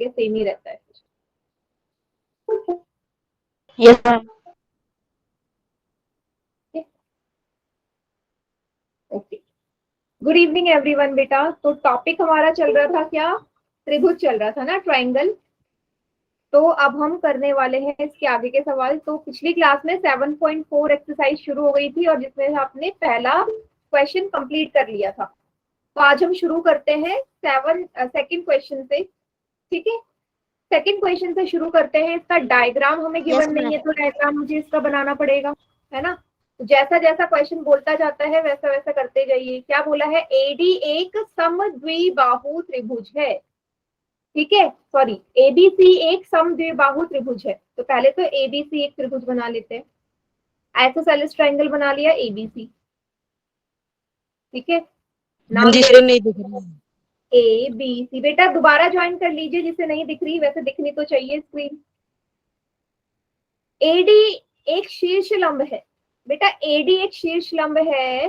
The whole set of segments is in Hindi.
सेम ही रहता है। Yes ma'am. Okay, good evening everyone बेटा। तो टॉपिक हमारा चल रहा था क्या, त्रिभुज चल रहा था ना, ट्राइंगल। तो अब हम करने वाले हैं इसके आगे के सवाल। तो पिछली क्लास में 7.4 एक्सरसाइज शुरू हो गई थी और जिसमें आपने पहला क्वेश्चन कंप्लीट कर लिया था। तो आज हम शुरू करते हैं सेकंड क्वेश्चन से। ठीक है, सेकंड क्वेश्चन से शुरू करते हैं। इसका डायग्राम हमें गिवन नहीं है, तो डायग्राम मुझे इसका बनाना पड़ेगा, है ना। तो जैसा जैसा क्वेश्चन बोलता जाता है वैसा वैसा करते जाइए। क्या बोला है, एडी एक समद्विबाहु त्रिभुज है। ठीक है, सॉरी, एबीसी एक समद्विबाहु त्रिभुज है। तो पहले तो एबीसी एक त्रिभुज बना लेते हैं। आइसोसेलेस ट्रायंगल बना लिया एबीसी। ठीक है, नाम जी दे नहीं दिख रही। A B C. बेटा दोबारा ज्वाइन कर लीजिए, जिसे नहीं दिख रही, वैसे दिखनी तो चाहिए स्क्रीन। एडी एक शीर्ष लंब है बेटा, एडी एक शीर्ष लंब है।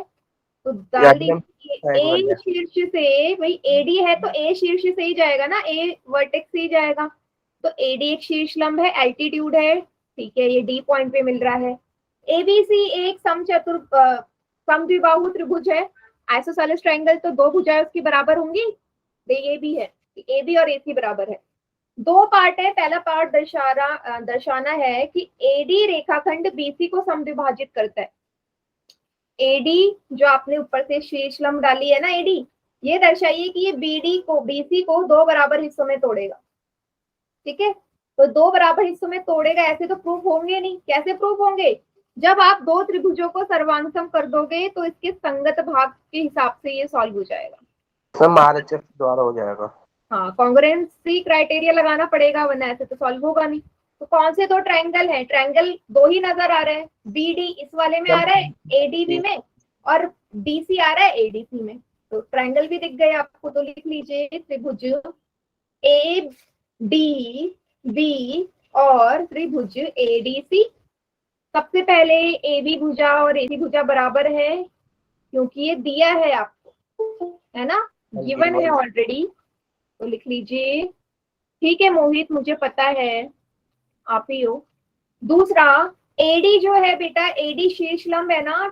तो डाल दीजिए ए शीर्ष से, भाई एडी है तो ए शीर्ष से ही जाएगा ना, ए वर्टेक्स से ही जाएगा। तो एडी एक शीर्ष लंब है, एल्टीट्यूड है। ठीक है, ये डी पॉइंट पे मिल रहा है। एबीसी एक समद्विबाहु त्रिभुज है। आइसोसेलेस ट्रायंगल तो दो भुजाएं उसकी बराबर होंगी, ये भी है, ए बी और ए सी बराबर है। दो पार्ट है, पहला पार्ट दर्शाना है कि एडी रेखाखंड बीसी को समद्विभाजित करता है। एडी जो आपने ऊपर से शीर्ष लंब डाली है ना, एडी, ये दर्शाइए कि ये बीडी को बीसी को दो बराबर हिस्सों में तोड़ेगा। ठीक है, तो दो बराबर हिस्सों में तोड़ेगा, ऐसे तो प्रूफ होंगे नहीं। कैसे प्रूफ होंगे, जब आप दो त्रिभुजों को सर्वांगसम कर दोगे तो इसके संगत भाग के हिसाब से ये सॉल्व हो जाएगा। RHS द्वारा हो जाएगा। हाँ, कॉन्ग्रुएंसी क्राइटेरिया लगाना पड़ेगा, वरना ऐसे तो सॉल्व होगा नहीं। तो कौन से दो ट्रायंगल हैं, ट्रायंगल दो ही नजर आ रहे हैं। बीडी इस वाले में आ रहा है एडीबी में, और डीसी आ रहा है एडीसी में। तो ट्रायंगल भी दिख गए आपको, तो लिख लीजिए त्रिभुज ए डी बी और त्रिभुज एडीसी। सबसे पहले ए बी भुजा और एसी भुजा बराबर है, क्योंकि ये दिया है आपको, है ना, गिवन है ऑलरेडी। तो लिख लीजिए। ठीक है मोहित, मुझे पता है आप ही हो। दूसरा, एडी जो है बेटा, एडी शीर्ष लंब है ना,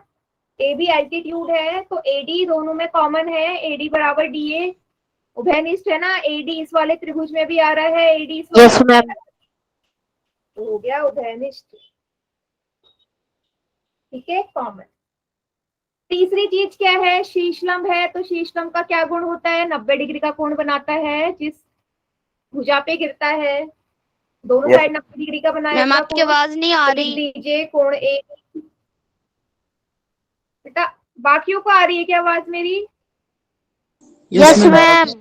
ए बी एल्टीट्यूड है, तो एडी दोनों में कॉमन है, एडी बराबर डी ए। उभयनिष्ठ है ना, एडी इस वाले त्रिभुज में भी आ रहा है, एडी इस वाले में भी। तो हो गया उभयनिष्ठ। ठीक है, कॉमन। तीसरी चीज क्या है, शीर्षलंब है, तो शीर्षलंब का क्या गुण होता है, 90 डिग्री का कोण बनाता है। जिस भुजा पे गिरता है दोनों साइड 90 डिग्री का बनाया। मैम आपकी आवाज नहीं आ रही। लिख दीजिए कोण ए। बेटा बाकियों को आ रही है क्या आवाज मेरी? Yes ma'am.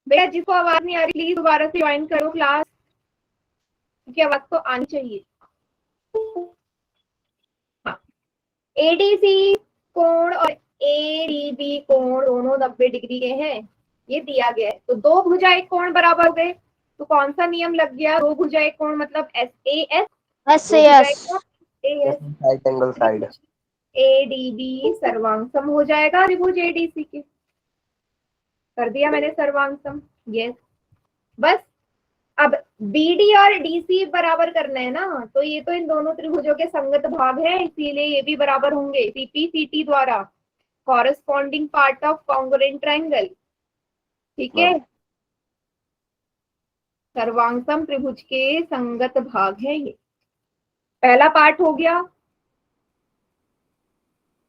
बेटा जिसको आवाज नहीं आ रही प्लीज दोबारा से ज्वाइन करो क्लास, क्योंकि आवाज तो आनी चाहिए। हाँ, एडीसी कोण और एडीबी कोण दोनों 90 डिग्री के हैं, ये दिया गया है। तो दो भुजा एक कोण बराबर हो गए, तो कौन सा नियम लग गया, दो भुजा एक कोण मतलब S A S, side angle side, ADB सर्वांगसम हो जाएगा त्रिभुज एडीसी के। कर दिया मैंने सर्वांगसम, यस। बस अब बीडी और डीसी बराबर करना है ना, तो ये तो इन दोनों त्रिभुजों के संगत भाग है, इसीलिए ये भी बराबर होंगे सीपी सीटी द्वारा, corresponding part of congruent triangle. ठीक है, सर्वांगसम त्रिभुज के संगत भाग है ये। पहला पार्ट हो गया,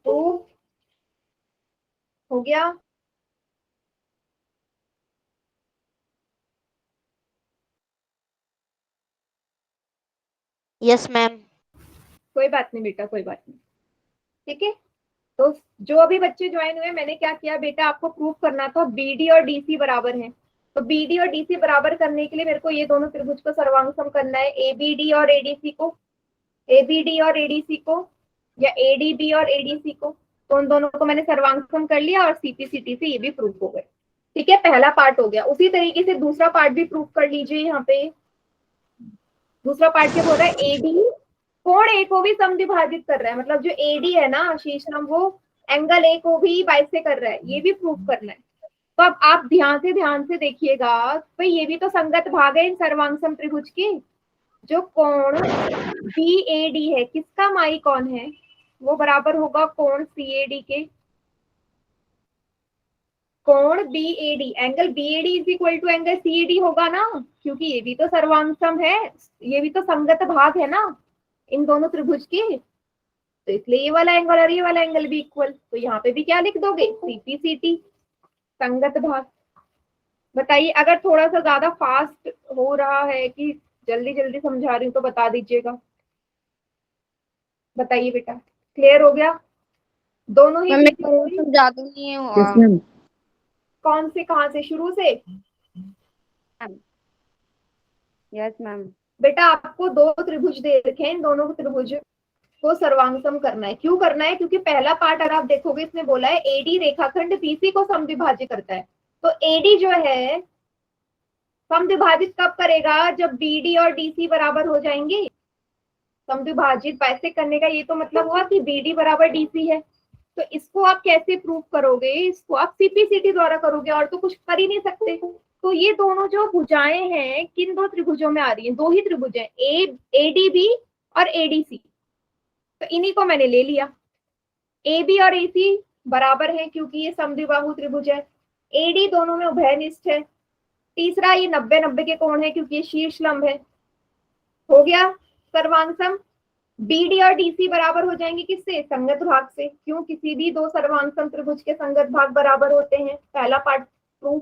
तो हो गया। Yes ma'am. कोई बात नहीं बेटा, कोई बात नहीं। ठीक है, तो जो अभी बच्चे ज्वाइन हुए, मैंने क्या किया बेटा, आपको प्रूफ करना था बीडी और डीसी बराबर हैं। तो बीडी और डीसी बराबर करने के लिए मेरे को ये दोनों त्रिभुज को सर्वांगसम करना है, एबीडी और एडीसी को, एबीडी और एडीसी को, या एडीबी और एडीसी को। तो उन दोनों को मैंने सर्वांगसम कर लिया और सीपीसीटी से ये भी प्रूफ हो गए। ठीक है, पहला पार्ट हो गया। उसी तरीके से दूसरा पार्ट भी प्रूफ कर लीजिए। यहाँ पे दूसरा पार्ट क्या बोल रहा है, एडी कोण ए को भी समद्विभाजित कर रहा है, मतलब जो एडी है ना शीर्षलंब, वो एंगल ए को भी बाइसेक्ट कर रहा है, ये भी प्रूव करना है। तो अब आप ध्यान से देखिएगा, भाई ये भी तो संगत भाग है इन सर्वांगसम त्रिभुज के। जो कोण BAD है, किसका माई कौन है, वो बराबर होगा कोण CAD के। कोण BAD, angle BAD is equal to angle CAD होगा ना, क्योंकि ये भी तो सर्वांगसम है, ये भी तो संगत भाग है ना इन दोनों त्रिभुज के। तो इसलिए ये वाला एंगल और ये वाला एंगल भी इक्वल। तो यहाँ पे भी क्या लिख दोगे, CPCT, संगत भाग। बताइए, अगर थोड़ा सा ज्यादा फास्ट हो रहा है कि जल्दी जल्दी समझा रही हूँ तो बता दीजिएगा। बताइए बेटा, क्लियर हो गया दोनों ही? ज्यादा नहीं हुआ। कौन से, कहाँ से, शुरू से? Yes ma'am. बेटा आपको दो त्रिभुज दे रखे हैं, इन दोनों त्रिभुज को सर्वांगसम करना है। क्यों करना है? क्योंकि पहला पार्ट अगर आप देखोगे इसमें बोला है AD रेखाखंड BC को समद्विभाजित करता है। तो AD जो है समद्विभाजित कब करेगा, जब BD और DC बराबर हो जाएंगे। समद्विभाजित बाइसेक्ट करने का ये तो मतलब हुआ कि BD बराबर DC है। तो इसको आप कैसे प्रूव करोगे, इसको आप CPCT द्वारा करोगे, और तो कुछ कर ही नहीं सकते। तो ये दोनों जो भुजाएं हैं किन दो त्रिभुजों में आ रही हैं, दो ही त्रिभुज हैं, ADB और ADC। तो इन्हीं को मैंने ले लिया। AB और AC बराबर है क्योंकि ये समद्विबाहु त्रिभुज है। AD दोनों में उभयनिष्ठ है। तीसरा ये 90-90 के कोण है क्योंकि ये शीर्ष लंब है। हो गया सर्वांगसम। BD और DC बराबर हो जाएंगे किससे, संगत भाग से। क्यों, किसी भी दो सर्वांगसम त्रिभुज के संगत भाग बराबर होते हैं। पहला पार्ट प्रूफ।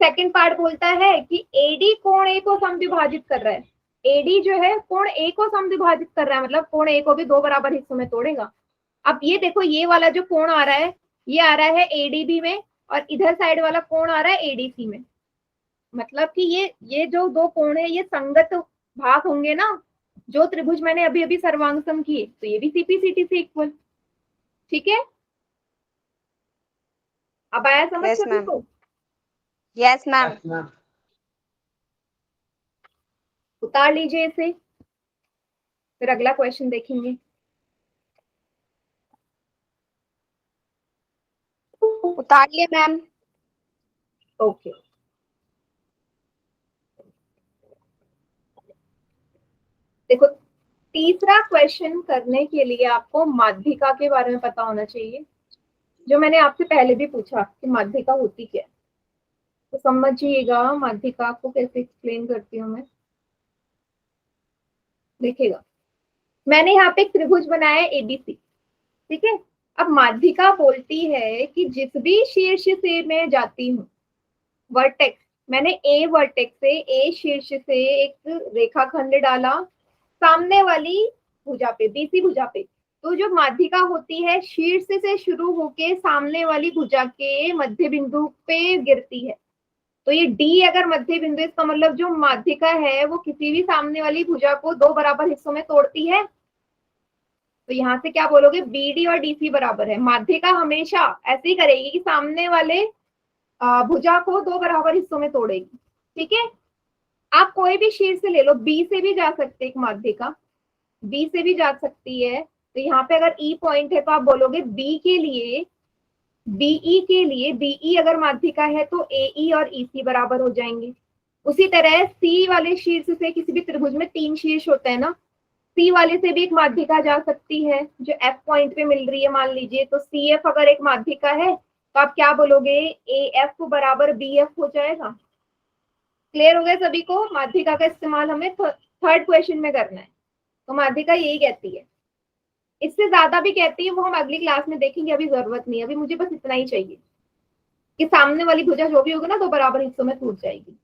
सेकंड पार्ट बोलता है कि AD कोण A को समद्विभाजित कर रहा है। AD जो है कोण A को समद्विभाजित कर रहा है, मतलब कोण A को भी दो बराबर हिस्सों में तोड़ेगा। अब ये देखो, ये वाला जो कोण आ रहा है ये आ रहा है ADB में, और इधर साइड वाला कोण आ रहा है ADC में। मतलब कि ये जो दो कोण है ये संगत भाग होंगे ना, जो त्रिभुज मैंने अभी अभी सर्वांगसम किए, तो ये भी CPCT से इक्वल। ठीक है, अब आया समझ Yes, सभी ma'am. को? Yes ma'am. उतार लीजिए इसे, फिर अगला क्वेश्चन देखेंगे। उतार लिए मैम। ओके, देखो तीसरा क्वेश्चन करने के लिए आपको माध्यिका के बारे में पता होना चाहिए, जो मैंने आपसे पहले भी पूछा कि माध्यिका होती क्या है। तो समझिएगा माध्यिका को कैसे एक्सप्लेन करती हूँ मैं। देखिएगा, मैंने यहाँ पे एक त्रिभुज बनाया है ABC, ठीक है। अब माध्यिका बोलती है कि जिस भी शीर्ष से मैं जाती हूँ, वर्टेक्स, मैंने A वर्टेक्स से, A शीर्ष से एक रेखाखंड डाला सामने वाली भुजा पे, BC भुजा पे, तो जो माध्यिका होती है शीर्ष से शुरू होके सामने वाली भुजा के मध्य बिंदु पे गिरती है। तो ये D अगर मध्य बिंदु, इसका मतलब जो माध्यिका है वो किसी भी सामने वाली भुजा को दो बराबर हिस्सों में तोड़ती है। तो यहाँ से क्या बोलोगे, BD और DC बराबर है। माध्यिका हमेशा ऐसे ही करेगी कि सामने वाले भुजा को दो बराबर हिस्सों में तोड़ेगी। ठीक है, आप कोई भी शीर्ष से ले लो, B से भी जा सकते, एक माध्यिका B से भी जा सकती है। तो यहाँ पे अगर E पॉइंट है तो आप बोलोगे B के लिए, BE के लिए, BE अगर माध्यिका है तो AE और EC बराबर हो जाएंगे। उसी तरह C वाले शीर्ष से, किसी भी त्रिभुज में 3 शीर्ष होते हैं ना, C वाले से भी एक माध्यिका जा सकती है जो F पॉइंट पे मिल रही है मान लीजिए। तो CF अगर एक माध्यिका है तो आप क्या बोलोगे, AF बराबर BF हो जाएगा। क्लियर हो गया सभी को? माध्यिका का इस्तेमाल हमें थर्ड क्वेश्चन में करना है। तो माध्यिका यही कहती है, इससे ज्यादा भी कहती है, वो हम अगली क्लास में देखेंगे, अभी जरूरत नहीं है। अभी मुझे बस इतना ही चाहिए कि सामने वाली भुजा जो भी होगी ना, दो बराबर हिस्सों में टूट जाएगी।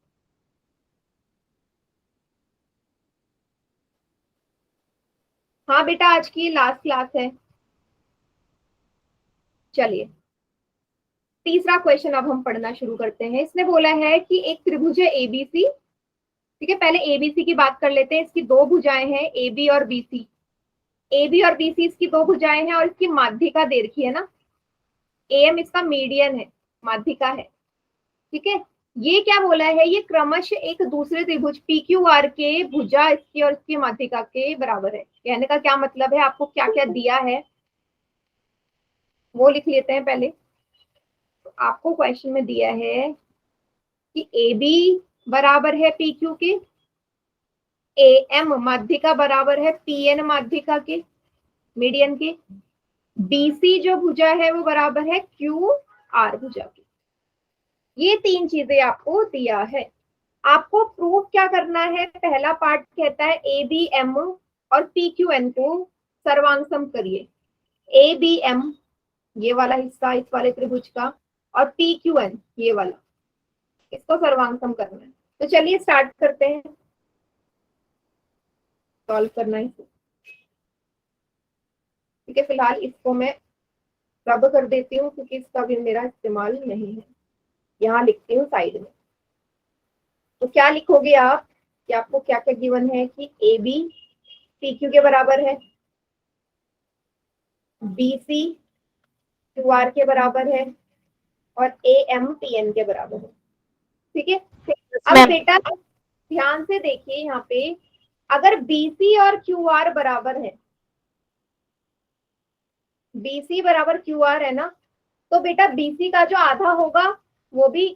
हाँ बेटा, आज की लास्ट क्लास है। चलिए तीसरा क्वेश्चन अब हम पढ़ना शुरू करते हैं। इसने बोला है कि एक त्रिभुज है ABC, ठीक है। पहले ABC की बात कर लेते हैं। इसकी दो भुजाएं हैं AB और BC। AB और BC इसकी दो भुजाएं हैं और इसकी माध्यिका दे रखी है ना, AM इसका मीडियन है, माध्यिका है, ठीक है। ये क्या बोला है, ये क्रमश एक दूसरे त्रिभुज PQR के भुजा इसकी और इसकी माध्यिका के बराबर है। कहने का क्या मतलब है, आपको क्या क्या दिया है, वो लिख लेते हैं पहले। तो आपको क्वेश्चन में दिया है कि ए बी बराबर है पी क्यू के, ए एम माध्यिका बराबर है पी एन माध्यिका के, मीडियन के, बीसी जो भुजा है वो बराबर है क्यू आर भुजा की। ये तीन चीजें आपको दिया है। आपको प्रूफ क्या करना है? पहला पार्ट कहता है ए बी एम और पी क्यू एन को सर्वांग सम करिए। ए बी एम ये वाला हिस्सा इस वाले त्रिभुज का, और पी क्यू एन ये वाला, इसको सर्वांग सम करना है। तो चलिए स्टार्ट करते हैं, सॉल्व करना है। ठीक है, फिलहाल इसको मैं रब कर देती हूँ क्योंकि इसका भी मेरा इस्तेमाल नहीं है। यहाँ लिखती हूँ साइड में। तो क्या लिखोगे आप कि आपको क्या क्या गिवन है कि ए बी पी क्यू के बराबर है, बी सी क्यू आर के बराबर है, और ए एम पी एन के बराबर है। ठीक है, अब बेटा ध्यान से देखिए यहाँ पे, अगर बी सी और क्यू आर बराबर है, बी सी बराबर क्यू आर है ना, तो बेटा बी सी का जो आधा होगा वो भी,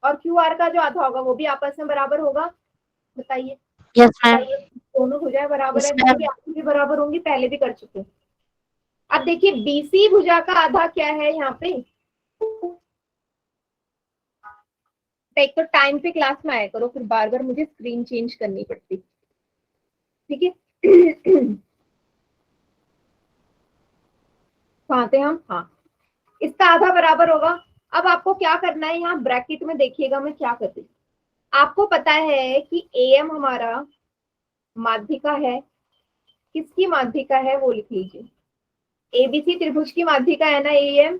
और क्यू आर का जो आधा होगा वो भी आपस में बराबर होगा। बताइए। Yes ma'am. दोनों भुजाएं बराबर है, दोनों की आधी भी बराबर होंगी, पहले भी कर चुके हैं। अब देखिए बीसी भुजा का आधा क्या है यहाँ पे। एक तो टाइम पे क्लास में आया करो, फिर बार बार मुझे स्क्रीन चेंज करनी पड़ती। ठीक है, कहाँ थे हम? हाँ, इसका आधा बराबर होगा। अब आपको क्या करना है, यहाँ ब्रैकेट में देखिएगा मैं क्या करती हूँ। आपको पता है कि एम हमारा माध्यिका है, किसकी माध्यिका है वो लिख लीजिए। एबीसी त्रिभुज की माध्यिका है ना एम,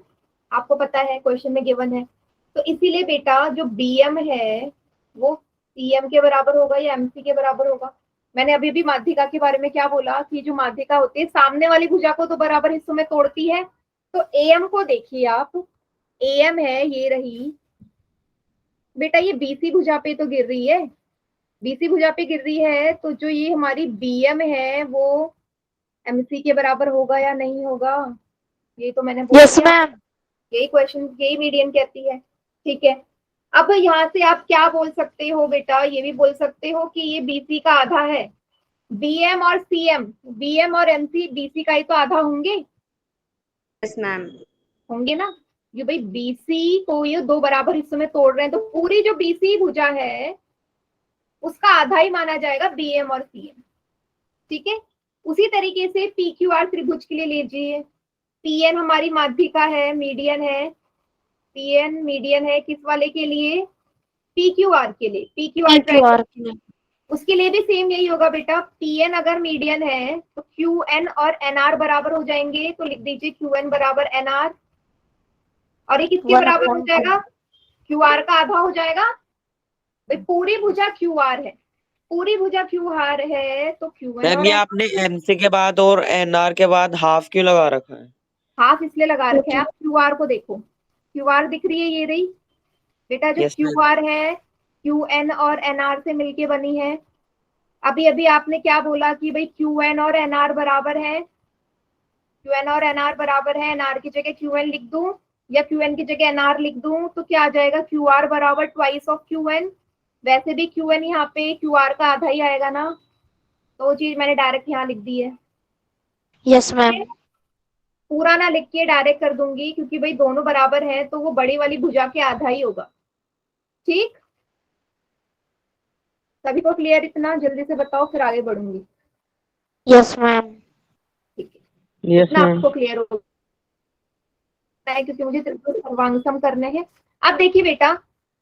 आपको पता है, क्वेश्चन में गिवन है। तो इसीलिए बेटा जो बीएम है वो सीएम के बराबर होगा या एमसी के बराबर होगा। मैंने अभी भी माध्यिका के बारे में क्या बोला कि जो माध्यिका होती है सामने वाली भुजा को तो बराबर हिस्सों में तोड़ती है। तो एम को देखिए आप, एम है ये रही बेटा, ये बीसी भुजा पे तो गिर रही है, बीसी भुजा पे गिर रही है, तो जो ये हमारी बीएम है वो एमसी के बराबर होगा या नहीं होगा, ये तो मैंने बोल दिया। यही क्वेश्चन, यही मीडियन कहती है। ठीक है, अब यहाँ से आप क्या बोल सकते हो बेटा, ये भी बोल सकते हो कि ये बीसी का आधा है। बीएम और सीएम, बीएम और एमसी बीसी का ही तो आधा होंगे। Yes ma'am. होंगे ना, ये भाई बीसी को ये दो बराबर हिस्सों में तोड़ रहे हैं, तो पूरी जो बीसी भुजा है उसका आधा ही माना जाएगा बीएम और सीएम। ठीक है, उसी तरीके से पी क्यू आर त्रिभुज के लिए लीजिए। पीएन हमारी माध्यिका है, मीडियन है, पीएन मीडियन है किस वाले के लिए? पी क्यू आर के लिए। पी क्यू आर उसके लिए भी सेम यही होगा बेटा। पीएन अगर मीडियन है तो क्यू एन और एनआर बराबर हो जाएंगे, तो लिख दीजिए क्यू एन बराबर एनआर। और ये किसके बराबर हो जाएगा? क्यू आर का आधा हो जाएगा। पूरी भुजा क्यू आर है, पूरी भुजा क्यू आर है तो क्यू एन। मैम ये आपने एमसी के बाद और एनआर के बाद हाफ क्यों लगा रखा है? हाफ इसलिए लगा रखे हैं, आप क्यू आर को देखो, क्यू आर दिख रही है ये रही बेटा, जो क्यू आर है क्यू एन और एनआर से मिलके बनी है। अभी अभी आपने क्या बोला कि भाई क्यू एन और एनआर बराबर है, क्यू एन और एनआर बराबर है, एनआर की जगह क्यू एन लिख दूं या क्यू एन की जगह एनआर लिख दूं तो क्या आ जाएगा? क्यू आर बराबर ट्वाइस ऑफ क्यू एन। वैसे भी क्यू एन यहाँ पे क्यू आर का आधा ही आएगा ना, तो वो चीज मैंने डायरेक्ट यहाँ लिख दी है। Yes ma'am. पूरा ना लिख के डायरेक्ट कर दूंगी क्योंकि भाई दोनों बराबर हैं, तो वो बड़ी वाली भुजा के आधा ही होगा। ठीक, सभी को क्लियर? इतना जल्दी से बताओ फिर आगे बढ़ूंगी। Yes ma'am. ठीक है, इतना आपको क्लियर हो क्योंकि मुझे सर्वांग सम करने हैं। अब देखिए बेटा,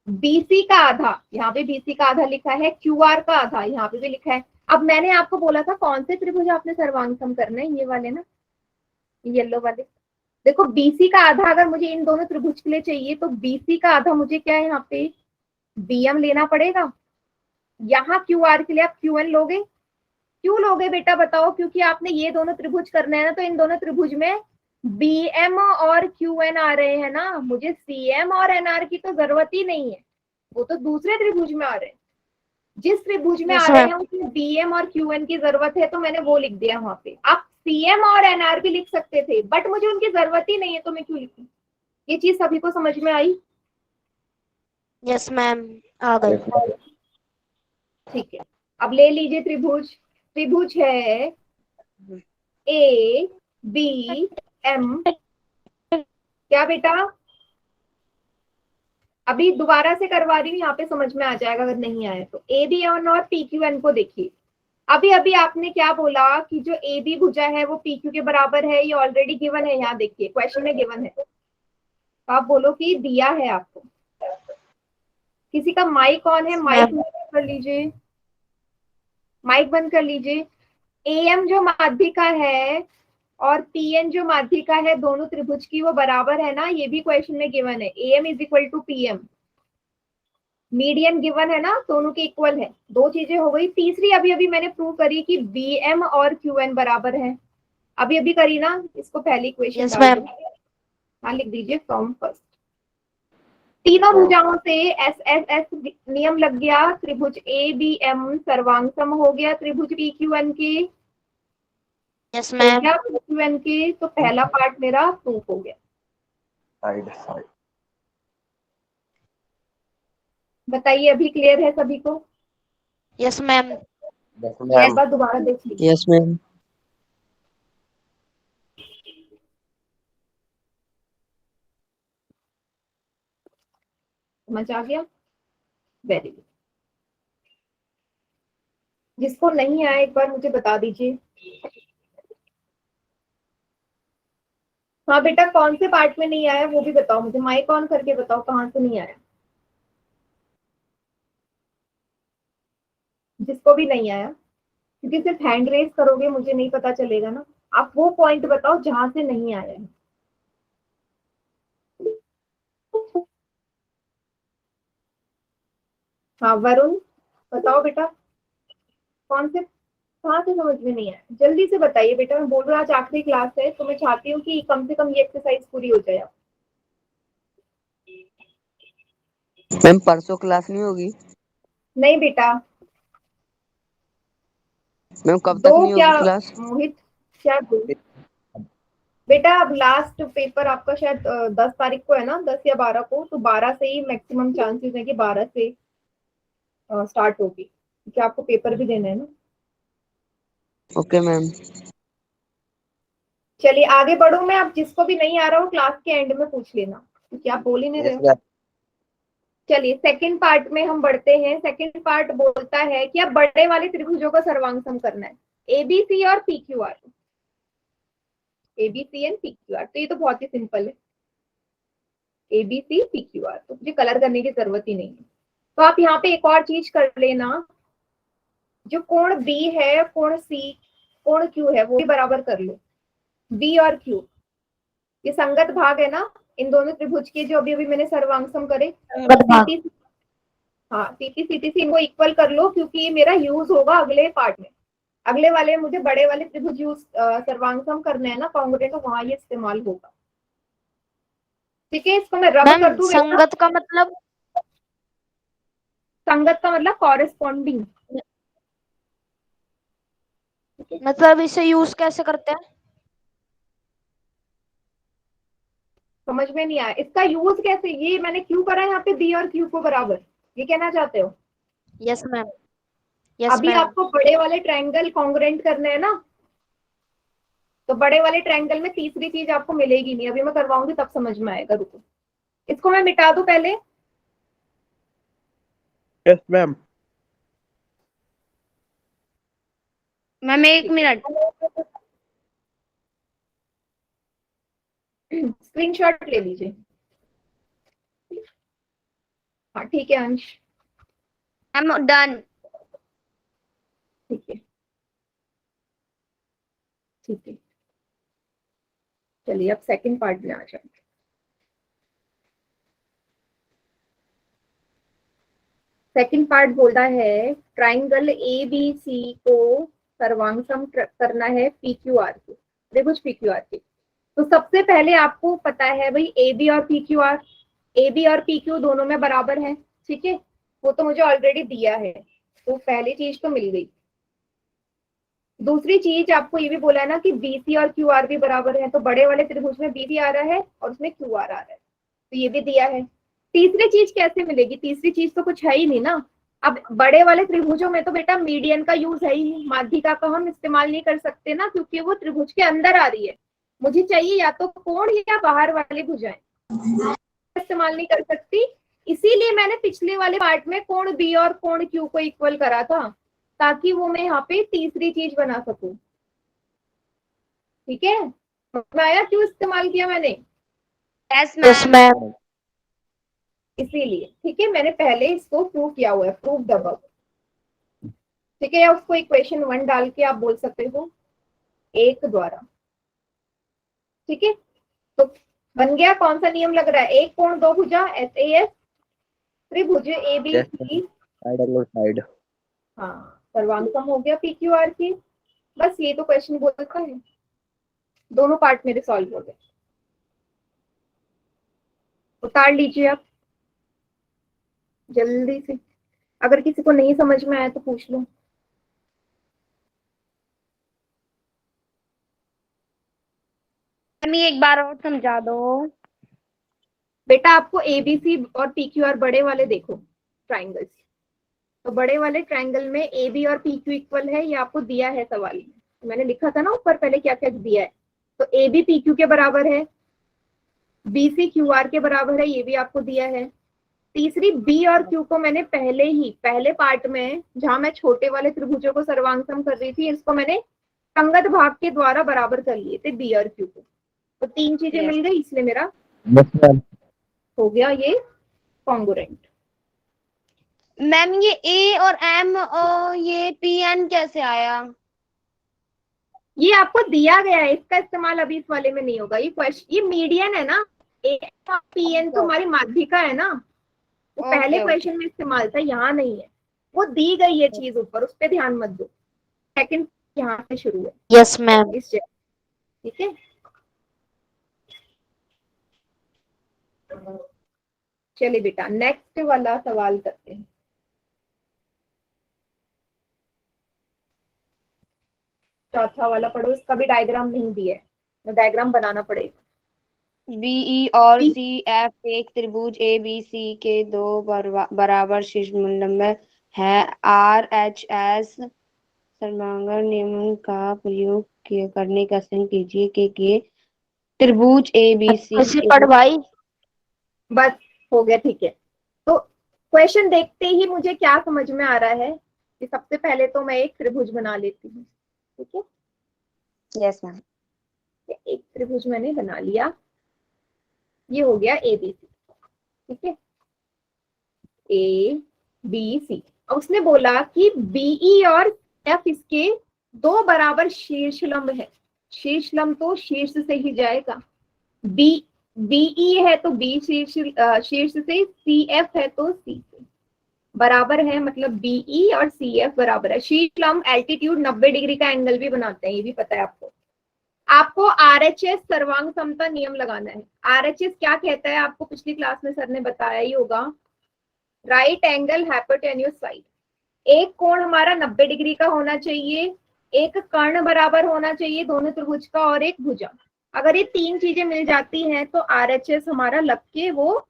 बीसी का आधा, यहाँ पे बीसी का आधा लिखा है, क्यू आर का आधा यहाँ पे भी लिखा है। अब मैंने आपको बोला था कौन से त्रिभुज आपने सर्वांग सम करना है, ये वाले ना, येलो वाले। देखो बीसी का आधा अगर मुझे इन दोनों त्रिभुज के लिए चाहिए तो बीसी का आधा मुझे क्या है यहाँ पे बीएम लेना पड़ेगा। यहाँ क्यू आर के लिए आप क्यू एन लोगे। क्यों लोगे बेटा बताओ? क्योंकि आपने ये दोनों त्रिभुज करने हैं ना, तो इन दोनों त्रिभुज में बीएम और क्यू एन आ रहे हैं ना, मुझे सीएम और एनआर की तो जरूरत ही नहीं है, वो तो दूसरे त्रिभुज में आ रहे हैं। जिस त्रिभुज में आ रहे हैं उसमें बीएम और क्यूएन की जरूरत है, तो मैंने वो लिख दिया वहां पे। आप सीएम और एनआर भी लिख सकते थे, बट मुझे उनकी जरूरत ही नहीं है, तो मैं क्यों लिखूं? ये चीज सभी को समझ में आई? यस मैम, आ गई। ठीक है, अब ले लीजिए त्रिभुज। त्रिभुज है ए बी एम। क्या बेटा? अभी दोबारा से करवा रही हूँ, यहाँ पे समझ में आ जाएगा अगर नहीं आया तो। ए बी एन और पी क्यू एन को देखिए। अभी अभी आपने क्या बोला कि जो ए बी भुजा है वो पी क्यू के बराबर है, ये ऑलरेडी गिवन है, यहाँ देखिए क्वेश्चन में गिवन है, तो आप बोलो कि दिया है आपको। किसी का माइक ऑन है? माइक बंद कर लीजिए, माइक बंद कर लीजिए। एम जो माध्यिका है और पीएन जो माध्यिका है, दोनों त्रिभुज की वो बराबर है ना, ये भी क्वेश्चन में गिवन है। M is equal to PM, median given है ना, दोनों के इक्वल है। दो चीजें हो गई। तीसरी अभी अभी मैंने प्रूव करी कि बीएम और क्यूएन बराबर है, अभी अभी करी ना। इसको पहली इक्वेशन यस डाल मैम। दो, हाँ लिख दीजिए फ्रॉम फर्स्ट। तीनों भुजाओं से एस एस एस नियम लग गया, त्रिभुज ए बी एम सर्वांगसम हो गया त्रिभुज पी क्यू एन के, यस हो मैम। गया पी क्यू एन के, तो पहला पार्ट मेरा प्रूफ हो गया। Side side. बताइए अभी क्लियर है सभी को? Yes ma'am. एक बार दोबारा देख लीजिए। Yes ma'am. समझ आ गया? Very good. जिसको नहीं आया एक बार मुझे बता दीजिए। हाँ बेटा, कौन से पार्ट में नहीं आया वो भी बताओ मुझे, माइक ऑन करके बताओ कहाँ से नहीं आया। जिसको भी नहीं आया, क्योंकि सिर्फ हैंड रेज करोगे मुझे नहीं पता चलेगा ना। आप वो पॉइंट बताओ जहां से नहीं आया है। हाँ वरुण, बताओ बेटा, कौन से, कहाँ से समझ में नहीं आया? जल्दी से बताइए बेटा, मैं बोल रहा हूँ आज आखिरी क्लास है, तो मैं चाहती हूँ कि कम से कम ये एक्सरसाइज पूरी हो जाए। मैम परसों क्लास नहीं होगी? नहीं बेटा। मैम कब तक दो नहीं क्या होगी क्लास? मोहित, क्या दो? बेटा अब लास्ट पेपर आपका शायद 10 तारीख को है ना, 10 या 12 को, तो 12 से ही मैक्सिमम चांसेस है कि 12 से स्टार्ट होगी, क्योंकि आपको पेपर भी देना है ना। Okay ma'am. चलिए आगे बढ़ो। मैं अब जिसको भी नहीं आ रहा हो क्लास के एंड में पूछ लेना, क्योंकि आप बोल ही नहीं रहे हो। चलिए सेकंड पार्ट में हम बढ़ते हैं। सेकंड पार्ट बोलता है कि अब बड़े वाले त्रिभुजों का सर्वांगसम करना है, एबीसी और पीक्यूआर। एबीसी एंड पीक्यूआर, तो ये तो बहुत ही सिंपल है। एबीसी पीक्यूआर, तो मुझे कलर करने की जरूरत ही नहीं है। तो आप यहाँ पे एक और चीज कर लेना, जो कोण बी है, कोण सी, कोण क्यू है, वो भी बराबर कर लो। बी और क्यू ये संगत भाग है ना, इन दोनों त्रिभुज के जो अभी अभी मैंने सर्वांगसम करे। सीटी, हाँ सीटी सीटीसी इनको इक्वल कर लो, क्योंकि ये मेरा यूज होगा अगले पार्ट में। अगले वाले मुझे बड़े वाले त्रिभुज यूज सर्वांगसम करने हैं ना, कॉन्ग्रुएंट, तो वहां ये इस्तेमाल होगा। ठीक है, इसको मैं रब कर दूं बेटा। संगत का मतलब? संगत का मतलब कॉरेस्पॉन्डिंग। मतलब इसे यूज कैसे करते हैं? समझ में नहीं आया इसका यूज कैसे? ये मैंने क्यों करा यहाँ पे बी और क्यू को बराबर, ये कहना चाहते हो? Yes ma'am. यस अभी मैम। आपको बड़े वाले ट्रायंगल कॉन्ग्रुएंट करने हैं ना, तो बड़े वाले ट्रायंगल में तीसरी चीज आपको मिलेगी नहीं, अभी मैं करवाऊंगी तब समझ में आएगा। रुको, इसको मैं मिटा दूं पहले। Yes ma'am. Ma'am 1 minute. Screenshot ले लीजिए। हाँ ठीक है अंश, मैम डन। ठीक है ठीक है। चलिए अब सेकंड पार्ट में आ जाए। सेकंड पार्ट बोलता है ट्राइंगल ए बी सी को सर्वांगसम करना है पी क्यू आर के, त्रिभुज पी क्यू आर के। तो सबसे पहले आपको पता है भाई ए बी और P Q R, A B और पी क्यू दोनों में बराबर है, ठीक है, वो तो मुझे ऑलरेडी दिया है, तो पहली चीज तो मिल गई। दूसरी चीज आपको ये भी बोला है ना कि बीसी और क्यूआर भी बराबर है, तो बड़े वाले त्रिभुज में बीसी आ रहा है और उसमें क्यूआर आ रहा है, तो ये भी दिया है। तीसरी चीज कैसे मिलेगी? तीसरी चीज तो कुछ है ही नहीं ना। अब बड़े वाले त्रिभुजों में तो बेटा मीडियन का यूज है ही नहीं, माध्यिका का हम इस्तेमाल नहीं कर सकते ना, क्योंकि वो त्रिभुज के अंदर आ रही है। मुझे चाहिए या तो कोण या बाहर वाली भुजाएं, इस्तेमाल नहीं कर सकती। इसीलिए मैंने पिछले वाले पार्ट में कोण बी और कोण क्यू को इक्वल करा था, ताकि वो मैं यहाँ पे तीसरी चीज बना सकूं। ठीक है, आया क्यों इस्तेमाल किया मैंने? Yes Yes, ma'am. ma'am. इसीलिए। ठीक है, मैंने पहले इसको प्रूव किया हुआ है, प्रूव द above। ठीक है, या उसको इक्वेशन 1 डाल के आप बोल सकते हो 1 द्वारा। ठीक है, तो बन गया। कौन सा नियम लग रहा है? एक कोण दो भुजा SAS, त्रिभुज Yes, ABC। Side angle side. हाँ, सर्वांगसम हो गया PQR की। बस ये तो क्वेश्चन बोलता है। दोनों पार्ट मेरे सॉल्व हो गए। उतार लीजिए आप जल्दी से, अगर किसी को नहीं समझ में आया तो पूछ लो। मैम ये एक बार और समझा दो। बेटा आपको ABC और PQR बड़े वाले देखो ट्राइंगल्स, तो बड़े वाले ट्राइंगल में AB और PQ इक्वल है, ये आपको दिया है सवाल में। मैंने लिखा था ना ऊपर पहले क्या क्या दिया है। तो AB PQ के बराबर है, BC QR के बराबर है, ये भी आपको दिया है। तीसरी B और Q को मैंने पहले पार्ट में, जहां मैं छोटे वाले त्रिभुजों को सर्वांगसम कर रही थी, इसको मैंने संगत भाग के द्वारा बराबर कर लिए थे B और Q को। तो 3 चीजें Yes. मिल गई, इसलिए मेरा Yes, ma'am. हो गया ये कॉन्ग्रुएंट। मैम ये A और M और ये PN कैसे आया? ये आपको दिया गया है, इसका इस्तेमाल अभी इस वाले में नहीं होगा। ये क्वेश्चन, ये मीडियन है ना, PN तो हमारी माध्यिका है ना, वो पहले क्वेश्चन में इस्तेमाल था, यहाँ नहीं है। वो दी गई है चीज ऊपर, उस पर ध्यान मत दो। सेकंड यहाँ से शुरू है। Yes ma'am. इस जगह। ठीक है, चलिए बेटा नेक्स्ट वाला सवाल करते हैं। चौथा वाला पढ़ो, इसका भी डायग्राम नहीं दिया है, तो डायग्राम बनाना पड़ेगा। BE और CF एक त्रिभुज ABC के दो बराबर शीर्ष लंब है। RHS सर्वांगण नियम का प्रयोग करने का संकेत कीजिए कि त्रिभुज ABC पढ़ भाई। बस हो गया। ठीक है, तो क्वेश्चन देखते ही मुझे क्या समझ में आ रहा है कि सबसे पहले तो मैं एक त्रिभुज बना लेती हूँ। ठीक है, यस मैम। एक त्रिभुज मैंने बना लिया, ये हो गया ABC। ठीक है, ABC। और उसने बोला कि BE और F इसके दो बराबर शीर्ष लंब है। शीर्ष लंब तो शीर्ष से ही जाएगा। BE है तो B शीर्ष से, CF है तो C से बराबर है, मतलब BE और CF बराबर है। शीर्ष लंब एल्टीट्यूड 90 डिग्री का एंगल भी बनाते हैं, ये भी पता है आपको। आपको RHS सर्वांग समता नियम लगाना है। RHS क्या कहता है आपको पिछली क्लास में सर ने बताया ही होगा, राइट एंगल हाइपोटेन्यूज साइड। एक कोण हमारा 90 डिग्री का होना चाहिए, एक कर्ण बराबर होना चाहिए दोनों त्रिभुज का, और एक भुजा। अगर ये 3 चीजें मिल जाती हैं तो RHS हमारा लग के वो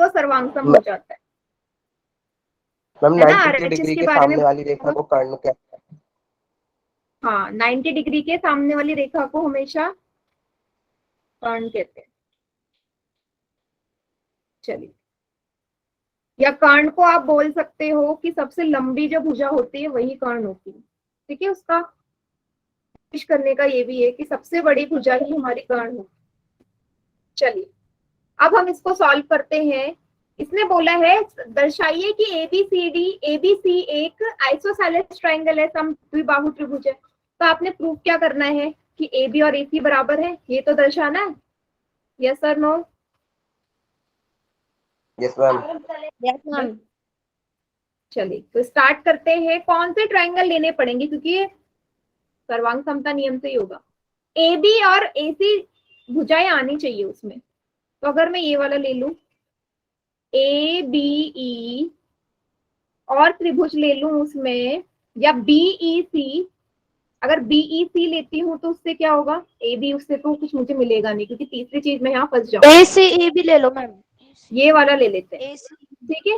सर्वांगसम हो जाता है। मैम है ना, 90 RHS डिग्री के के बारे में सामने वाली रेखा को कर्ण कहते हैं। हाँ, 90 डिग्री के सामने वाली रेखा को हमेशा कर्ण कहते हैं। चलिए, या कर्ण को आप बोल सकते हो कि सबसे लंबी जो भुजा होती है वही कर्ण होती है। ठीक है, उसका कोशिश करने का ये भी है कि सबसे बड़ी भुजा ही हमारी कर्ण हो। चलिए, अब हम इसको सॉल्व करते हैं। इसने बोला है दर्शाइए कि ABC एक आइसोसेलेस ट्राइंगल है, समद्विबाहु त्रिभुज है। तो आपने प्रूव क्या करना है कि AB और AC बराबर है, ये तो दर्शाना है। यस और no? Yes ma'am. Yes ma'am. चलिए, तो स्टार्ट करते हैं। कौन से ट्राइंगल लेने पड़ेंगे, क्योंकि ये सर्वांग समता नियम से ही होगा। AB और AC भुजाएं आनी चाहिए उसमें। तो अगर मैं ये वाला ले लूं ABE और त्रिभुज ले लूं उसमें या BEC, अगर BEC लेती हूँ तो उससे क्या होगा, AB, उससे तो कुछ मुझे मिलेगा नहीं क्योंकि तीसरी चीज में यहाँ फंस जाऊँ। ACE भी ले लो मैम। ये वाला ले लेते हैं, ठीक है।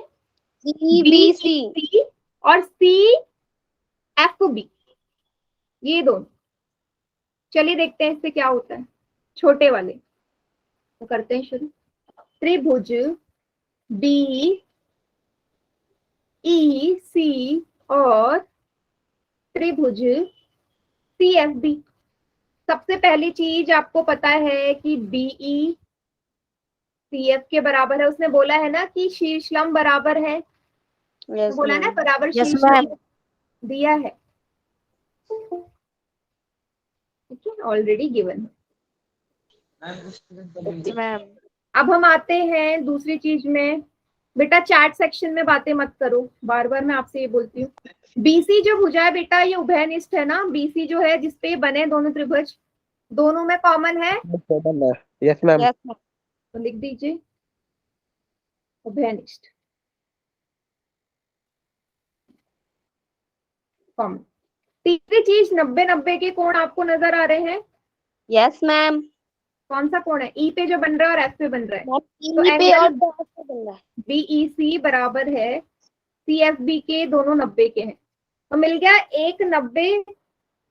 EBC BEC और CFB, ये दोनों। चलिए देखते हैं इससे क्या होता है, छोटे वाले तो करते हैं शुरू। त्रिभुज BEC और त्रिभुज CFB। सबसे पहली चीज आपको पता है कि BE CF के बराबर है, उसने बोला है ना कि शीर्षलंब बराबर है, यस बोला ना मैम। बराबर यस शीर्षलंब दिया है, ठीक है, ऑलरेडी गिवन है। मैम। अब हम आते हैं दूसरी चीज में। बेटा चैट सेक्शन में बातें मत करो, बार बार मैं आपसे ये बोलती हूँ। BC जो भुजा है बेटा, ये उभयनिष्ठ है ना। BC जो है जिसपे बने दोनों त्रिभुज, दोनों में कॉमन है, यस मैम। Yes ma'am. तो लिख दीजिए उभयनिष्ठ कॉमन। तीसरी चीज, 90-90 के कोण आपको नजर आ रहे हैं। Yes ma'am. कौन सा कोण है, ई पे जो बन रहा है और एफ पे बन रहा है। तो पे और पे बन रहा है। BEC बराबर है CFB के, दोनों 90 के हैं, तो मिल गया एक 90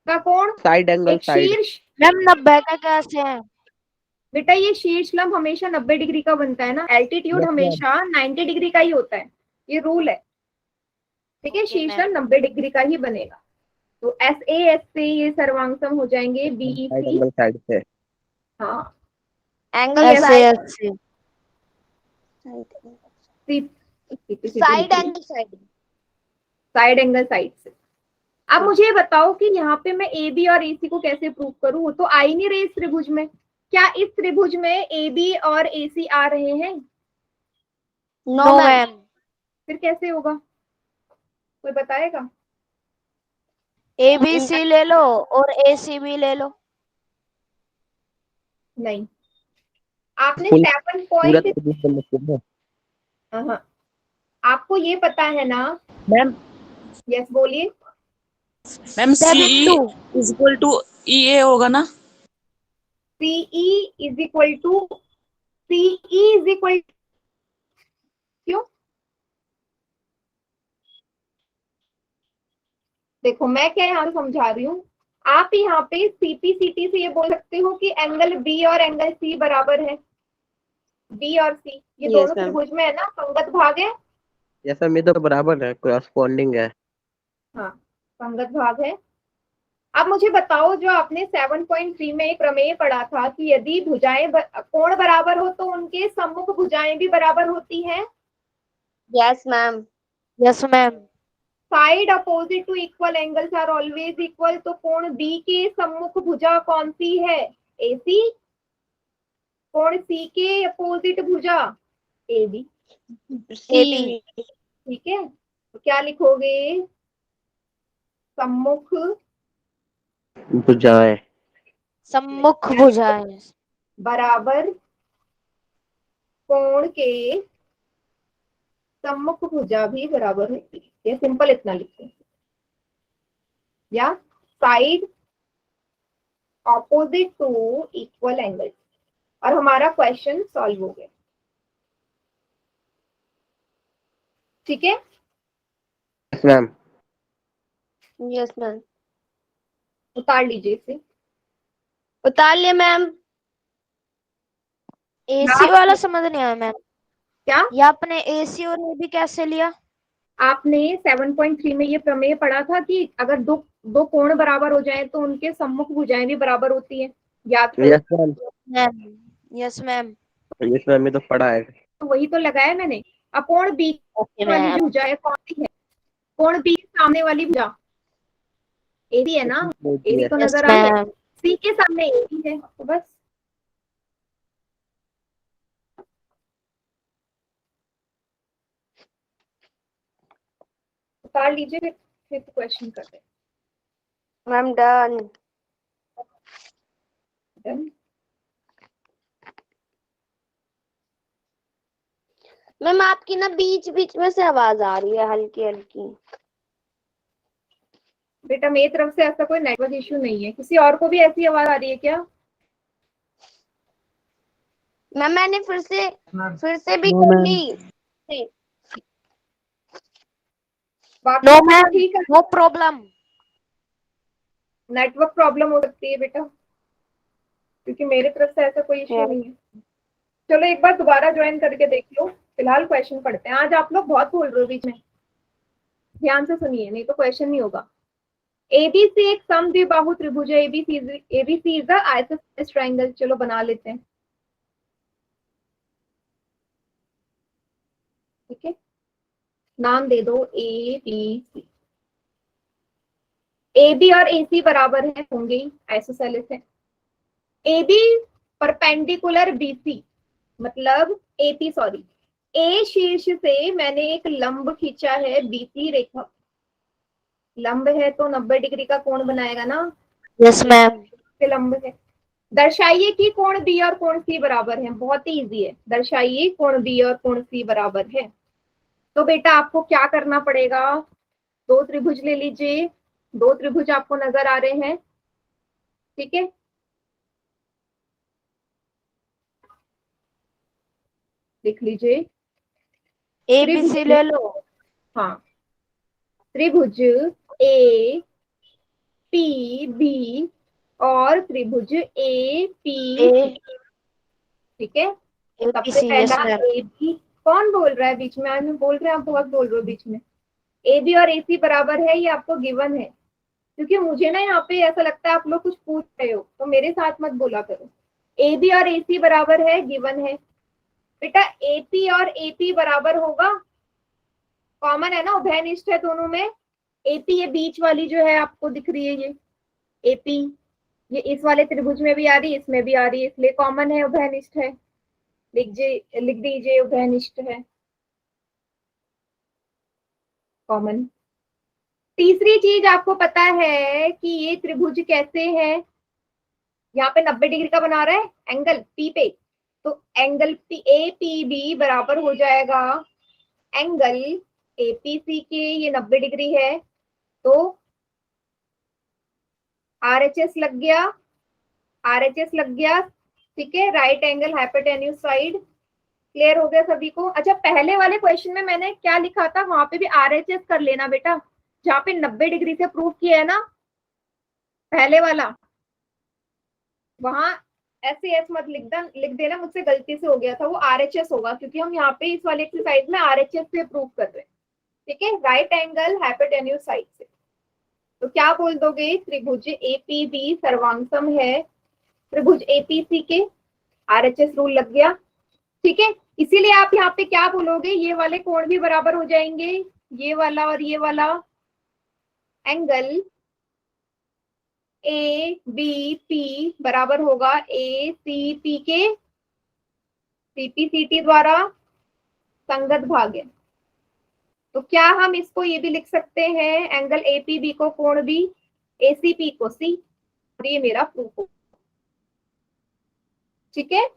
का कोण, साइड एंगल एक साइड। शीर्ष। मैम 90 का कैसे है? बेटा ये शीर्ष लंब हमेशा 90 डिग्री का बनता है ना, एल्टीट्यूड Yes, ma'am. हमेशा 90 डिग्री का ही होता है, ये रूल है, ठीक है। Okay, शीर्ष ma'am. लंब 90 डिग्री का ही बनेगा। तो SAS से ये सर्वांगसम हो जाएंगे साइड BEC। एंगल साइड से। हाँ, एंगल SAS से side angle side angle side से। अब मुझे ये बताओ कि यहाँ पे मैं AB और AC को कैसे प्रूव करूँ, वो तो आ ही नहीं रहे इस त्रिभुज में। क्या इस त्रिभुज में AB और AC आ रहे हैं? No ma'am. फिर कैसे होगा, कोई बताएगा? ABC ले लो और AC भी ले लो। नहीं, आपने Full- 7 पूरा पॉइंट, त्रिभुज बन सकते हैं। हाँ, आपको ये पता है ना। मैम यस बोलिए। Ma'am CE is equal to EA होगा ना? CE is equal to CE is equal, क्यों? देखो मैं क्या यहाँ पे समझा रही हूँ, आप यहाँ पे CP/CT से ये बोल सकते हो कि एंगल B और एंगल C बराबर है। B और C ये Yes, दोनों ma'am. त्रिभुज में है ना, संगत भाग है। यस मैम, ये तो बराबर है, कॉरस्पॉन्डिंग है। हाँ, संगत भाग है। अब मुझे बताओ, जो आपने 7.3 में एक प्रमेय पढ़ा था कि यदि भुजाएं कोण बराबर हो तो उनके सम्मुख भुजाएं भी बराबर होती हैं। Yes ma'am. Yes ma'am. Side opposite to equal angles are always equal, तो कोण बी के सम्मुख भुजा कौन सी है? AC। कोण C के अपोजिट भुजा AB, AB। ठीक है। तो क्या लिखोगे, सम्मुख भुजाएं सम्मुख भुजाएं बराबर कोण के सम्मुख भुजा भी बराबर होती है। ये सिंपल इतना लिखते हैं, या side opposite to equal angle, और हमारा क्वेश्चन सॉल्व हो गया, ठीक है। Yes ma'am. Yes ma'am. उतार लीजिए इसे। उतार लिया मैम। AC वाला समझ नहीं आया मैम। क्या ये आपने AC और AB कैसे लिया? आपने 7.3 में ये प्रमेय पढ़ा था कि अगर दो कोण बराबर हो जाएं तो उनके सम्मुख भुजाएं भी बराबर होती हैं, याद करो। Yes ma'am. Ma'am. Yes ma'am. Yes ma'am, ये तो पढ़ा है। तो वही तो लगाया मैंने। अब कोण B ओके वाली मैम। भुजा है कौन सी है? कोण B के सामने वाली भुजा AB है ना, AB तो यस नजर आ गया। मैम। C के सामने AB है, तो बस उतार लीजिए, फिर क्वेश्चन करते हैं। Ma'am done. Done? मैम आपकी ना बीच बीच में से आवाज आ रही है हल्की हल्की। बेटा मेरी तरफ से ऐसा कोई नेटवर्क इश्यू नहीं है, किसी और को भी ऐसी आवाज आ रही है क्या? मैम मैंने फिर से भी कर ली। बाकी नो सब मैम, ठीक है? No problem. नेटवर्क प्रॉब्लम हो सकती है बेटा, क्योंकि मेरी तरफ से ऐसा कोई इश्यू नहीं है। चलो एक बार दोबारा ज्वाइन करके देख लो, फिलहाल क्वेश्चन पढ़ते हैं। आज आप लोग बहुत बोल रहे हो बीच में, ध्यान से सुनिए नहीं तो क्वेश्चन नहीं होगा। एबीसी एक समद्विबाहु त्रिभुज है। ABC is the isosceles triangle. चलो बना लेते हैं, ठीक है। नाम दे दो ए बी सी। ए बी और ए सी बराबर है, होंगे ही, आइसोसेलेस है। A B perpendicular B C, मतलब एपी, सॉरी, ए शीर्ष से मैंने एक लंब खींचा है, बीसी रेखा। लंब है तो 90 डिग्री का कोण बनाएगा ना। Yes ma'am. लंब है। दर्शाइए कि कोण बी और कोण सी बराबर है। बहुत ही इजी है, दर्शाइए कोण बी और कोण सी बराबर है। तो बेटा आपको क्या करना पड़ेगा, दो त्रिभुज ले लीजिए। दो त्रिभुज आपको नजर आ रहे हैं, ठीक है। लिख लीजिए, एबीसी ले लो। हाँ, त्रिभुज ए पी बी और त्रिभुज ए पी, ठीक है। सबसे यस पहला मैम। ए बी, कौन बोल रहा है बीच में? आज मैं बोल रहे हैं, आप बहुत बोल रहे हो बीच में। ए बी और ए सी बराबर है, ये आपको गिवन है। क्योंकि मुझे ना यहाँ पे ऐसा लगता है आप लोग कुछ पूछ रहे हो, तो मेरे साथ मत बोला करो। ए बी और ए सी बराबर है, गिवन है। बेटा ए पी और ए पी बराबर होगा, कॉमन है ना, उभयनिष्ठ है दोनों में। एपी ये बीच वाली जो है आपको दिख रही है, ये एपी, ये इस वाले त्रिभुज में भी आ रही है, इसमें भी आ रही है, इसलिए कॉमन है, उभयनिष्ठ है। लिख दीजिए उभयनिष्ठ है, कॉमन। तीसरी चीज आपको पता है कि ये त्रिभुज कैसे है, यहाँ पे 90 डिग्री का बना रहा है एंगल पी पे, तो एंगल ए पी बी बराबर हो जाएगा एंगल ए पी सी के। ये 90 डिग्री है, तो RHS लग गया, RHS लग गया, ठीक है। Right angle hypotenuse side, clear हो गया सभी को? अच्छा, पहले वाले क्वेश्चन में मैंने क्या लिखा था, वहां पे भी RHS कर लेना बेटा, जहाँ पे 90 डिग्री से प्रूव किया है ना, पहले वाला, वहां SAS मत लिख देना, मुझसे गलती से हो गया था, वो RHS होगा, क्योंकि हम यहाँ पे इस वाले एक्सरसाइज में RHS से प्रूव कर रहे हैं, ठीक है। राइट एंगल हाइपोटेन्यूज साइड से, तो क्या बोल दोगे, त्रिभुज एपीबी सर्वांगसम है त्रिभुज एपीसी के, RHS रूल लग गया, ठीक है। इसीलिए आप यहाँ पे क्या बोलोगे, ये वाले कोण भी बराबर हो जाएंगे, ये वाला और ये वाला एंगल ए बी पी बराबर होगा ए सी पी के CP/CT द्वारा संगत भाग्य। तो क्या हम इसको ये भी लिख सकते हैं, एंगल APB को कोण भी ACP को C, और ये मेरा प्रूफ हो, ठीक है।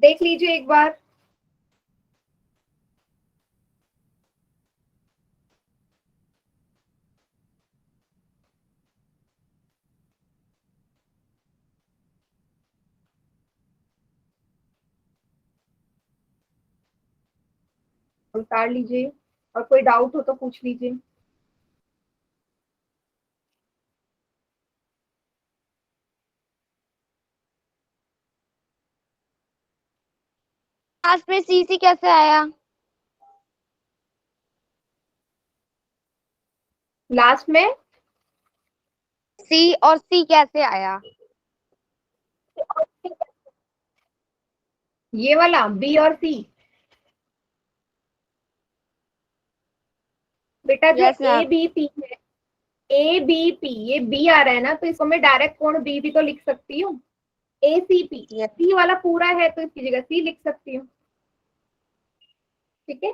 देख लीजिए एक बार, उतार लीजिए, और कोई डाउट हो तो पूछ लीजिए। लास्ट में सीसी कैसे आया? लास्ट में सी और सी कैसे आया? ये वाला बी और सी, बेटा जो Yes, ma'am. A B P है, ए बी पी, ये बी आ रहा है ना, तो इसको मैं डायरेक्ट कोण बी भी तो लिख सकती हूँ। ACP, Yes. सी वाला पूरा है तो इसकी जगह सी लिख सकती हूँ, ठीक है।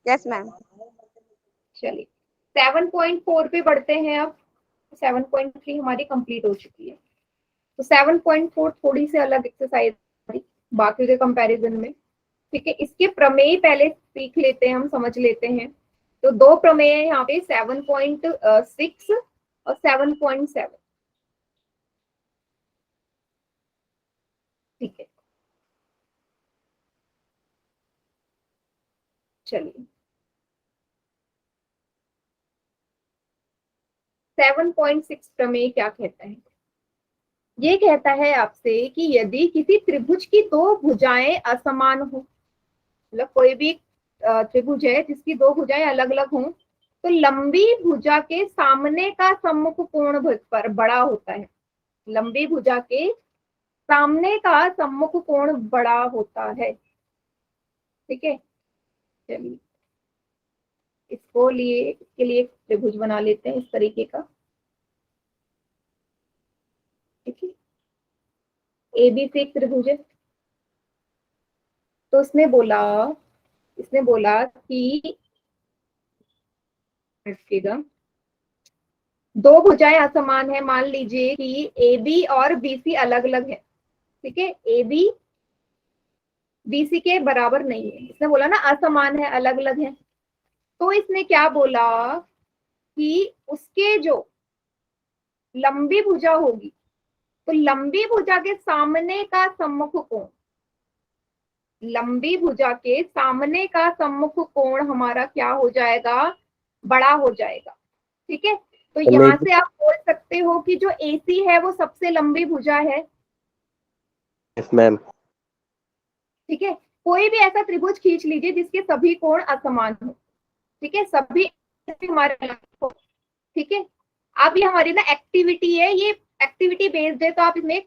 Yes ma'am. चलिए 7.4 पे बढ़ते हैं अब। 7.3 हमारी कंप्लीट हो चुकी है, तो 7.4 थोड़ी सी अलग एक्सरसाइज, बाकी के कंपैरिजन में। ठीक है, इसके प्रमेय पहले सीख लेते हैं, हम समझ लेते हैं। तो दो प्रमेय है यहाँ पे, 7.6 और 7.7। ठीक है, चलिए 7.6 प्रमेय क्या कहता है? ये कहता है आपसे कि यदि किसी त्रिभुज की दो भुजाएं असमान हो, मतलब कोई भी त्रिभुज है जिसकी दो भुजाएं अलग अलग हों, तो लंबी भुजा के सामने का सम्मुख कोण पर बड़ा होता है। लंबी भुजा के सामने का सम्मुख कोण बड़ा होता है। ठीक है, चलिए इसके लिए एक त्रिभुज बना लेते हैं इस तरीके का। ठीक है, एबीसी एक त्रिभुज है। तो इसने बोला कि दो भुजाएं असमान है। मान लीजिए कि ए बी और बीसी अलग अलग है। ठीक है, ए बी बीसी के बराबर नहीं है। इसने बोला ना असमान है, अलग अलग है। तो इसने क्या बोला कि उसके जो लंबी भुजा होगी, तो लंबी भुजा के सामने का सम्मुख कोण, लंबी भुजा के सामने का सम्मुख कोण हमारा क्या हो जाएगा? बड़ा हो जाएगा। ठीक है, तो यहाँ से आप बोल सकते हो कि जो AC है वो सबसे लंबी भुजा है। Yes ma'am. ठीक है, कोई भी ऐसा त्रिभुज खींच लीजिए जिसके सभी कोण असमान हो। ठीक है, सभी हमारे अलग हो। ठीक है, अब ये हमारी ना एक्टिविटी है, ये एक्टिविटी बेस्ड है, तो आप इसमें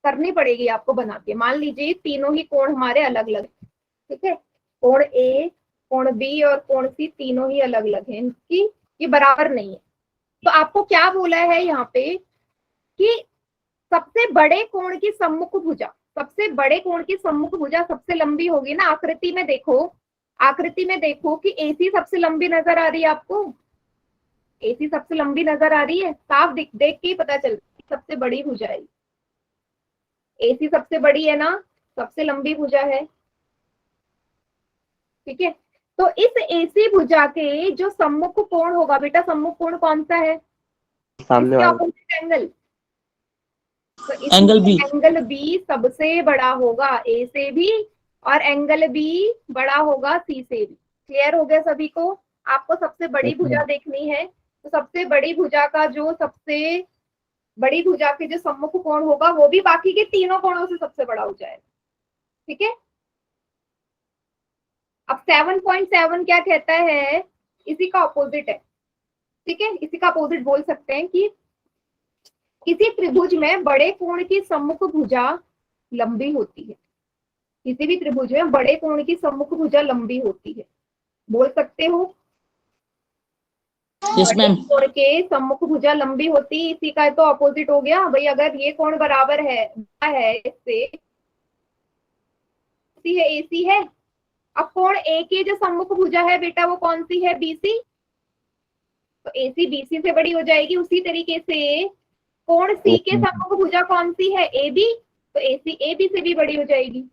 करनी पड़ेगी आपको बना के। मान लीजिए तीनों ही कोण हमारे अलग अलग। ठीक है, कोण A, कोण B और कोण C तीनों ही अलग अलग हैं, इनकी ये बराबर नहीं है। तो आपको क्या बोला है यहाँ पे कि सबसे बड़े कोण की सम्मुख भुजा, सबसे बड़े कोण की सम्मुख भुजा सबसे लंबी होगी ना। आकृति में देखो कि AC सबसे लंबी नजर आ रही है आपको। AC सबसे लंबी नजर आ रही है, साफ देख के ही पता चलता है सबसे बड़ी भुजा है। AC सबसे बड़ी है ना, सबसे लंबी भुजा है। ठीक है, तो इस AC भुजा के जो सम्मुख कोण होगा, बेटा सम्मुख कोण कौन सा है? सामने वाला ऑपोजिट एंगल। तो एंगल बी। एंगल बी सबसे बड़ा होगा A से भी, और एंगल बी बड़ा होगा C से भी। क्लियर हो गया सभी को? आपको सबसे बड़ी भुजा देखनी है, तो सबसे बड़ी भुजा का जो सबसे बड़ी भुजा के जो सम्मुख कोण होगा वो भी बाकी के तीनों कोणों से सबसे बड़ा हो जाएगा। ठीक है, अब 7.7 क्या कहता है? इसी का ऑपोजिट है। ठीक है, इसी का अपोजिट बोल सकते हैं कि किसी त्रिभुज में बड़े कोण की सम्मुख भुजा लंबी होती है। किसी भी त्रिभुज में बड़े कोण की सम्मुख भुजा लंबी होती है, बोल सकते हो। Yes ma'am. कोण के सम्मुख भुजा लंबी होती, इसी का तो अपोजिट हो गया भाई। अगर ये कोण बराबर है इससे, AC है। अब कोण A की जो सम्मुख भुजा है बेटा वो कौन सी है? BC। तो AC BC से बड़ी हो जाएगी। उसी तरीके से कोण C के सम्मुख भुजा कौन सी है? AB। तो AC AB से भी बड़ी हो जाएगी।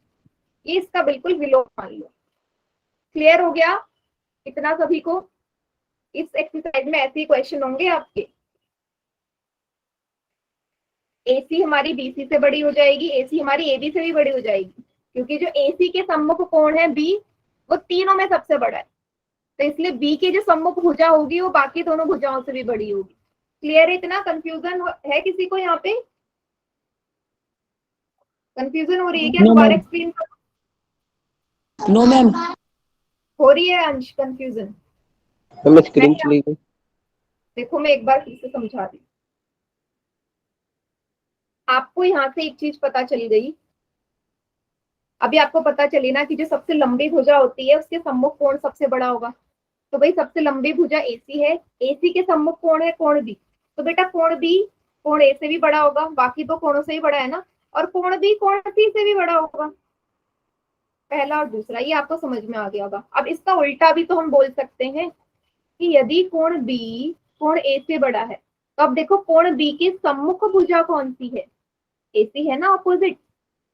ये इसका बिल्कुल विलोम मान लो। क्लियर हो गया इतना सभी को? इस एक्सरसाइज में ऐसे ही क्वेश्चन होंगे आपके। AC हमारी BC से बड़ी हो जाएगी, AC हमारी AB से भी बड़ी हो जाएगी, क्योंकि जो AC के सम्मुख कोण है B वो तीनों में सबसे बड़ा है। तो इसलिए B की जो सम्मुख भुजा होगी वो बाकी दोनों भुजाओं से भी बड़ी होगी। क्लियर है इतना? कंफ्यूजन है किसी को यहाँ पे? कंफ्यूजन हो रही है क्या? दोबारा एक्सप्लेन करो। No ma'am. हो रही है अंश कंफ्यूजन? मैं स्क्रीन चली गई। देखो मैं एक बार फिर से समझा दी। आपको यहाँ से एक चीज पता चल गई। अभी आपको पता चली ना कि जो सबसे लंबी भुजा होती है उसके सम्मुख कोण सबसे बड़ा होगा। तो भाई सबसे लंबी भुजा AC है, AC के सम्मुख कोण है कोण B। तो बेटा कोण B कोण A से भी बड़ा होगा, बाकी दो कोणों से भी बड़ा है ना। और कोण B कोण C से भी बड़ा होगा। पहला और दूसरा, ये आपको समझ में आ गया होगा। अब इसका उल्टा भी तो हम बोल सकते हैं कि यदि कोण B कोण A से बड़ा है, तो अब देखो कोण B की सम्मुख भुजा कौन सी है? AC है ना, ऑपोजिट।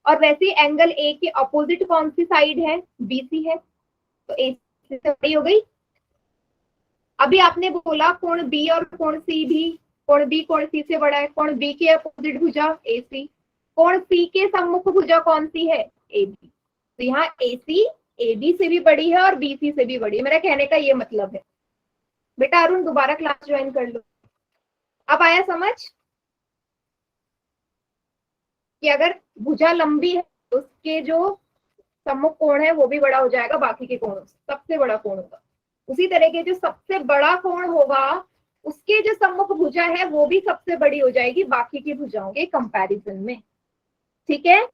और वैसे एंगल ए के अपोजिट कौन सी साइड है, बीसी है, तो ए से बड़ी हो गई। अभी आपने बोला कोण बी और कोण सी भी, कोण बी कोण सी से बड़ा है, कोण बी के अपोजिट भुजा ए सी, कोण सी के सम्मुख भुजा कौन सी है, ए बी। तो यहाँ ए सी ए बी से भी बड़ी है और बी सी से भी बड़ी है, मेरा कहने का ये मतलब है। बेटा अरुण दोबारा क्लास ज्वाइन कर लो। अब आया समझ कि अगर भुजा लंबी है तो उसके जो सम्मुख कोण है वो भी बड़ा हो जाएगा बाकी के कोणों से, सबसे बड़ा कोण होगा। उसी तरह के जो सबसे बड़ा कोण होगा उसके जो सम्मुख भुजा है वो भी सबसे बड़ी हो जाएगी बाकी की भुजाओं के कंपैरिजन में। ठीक है,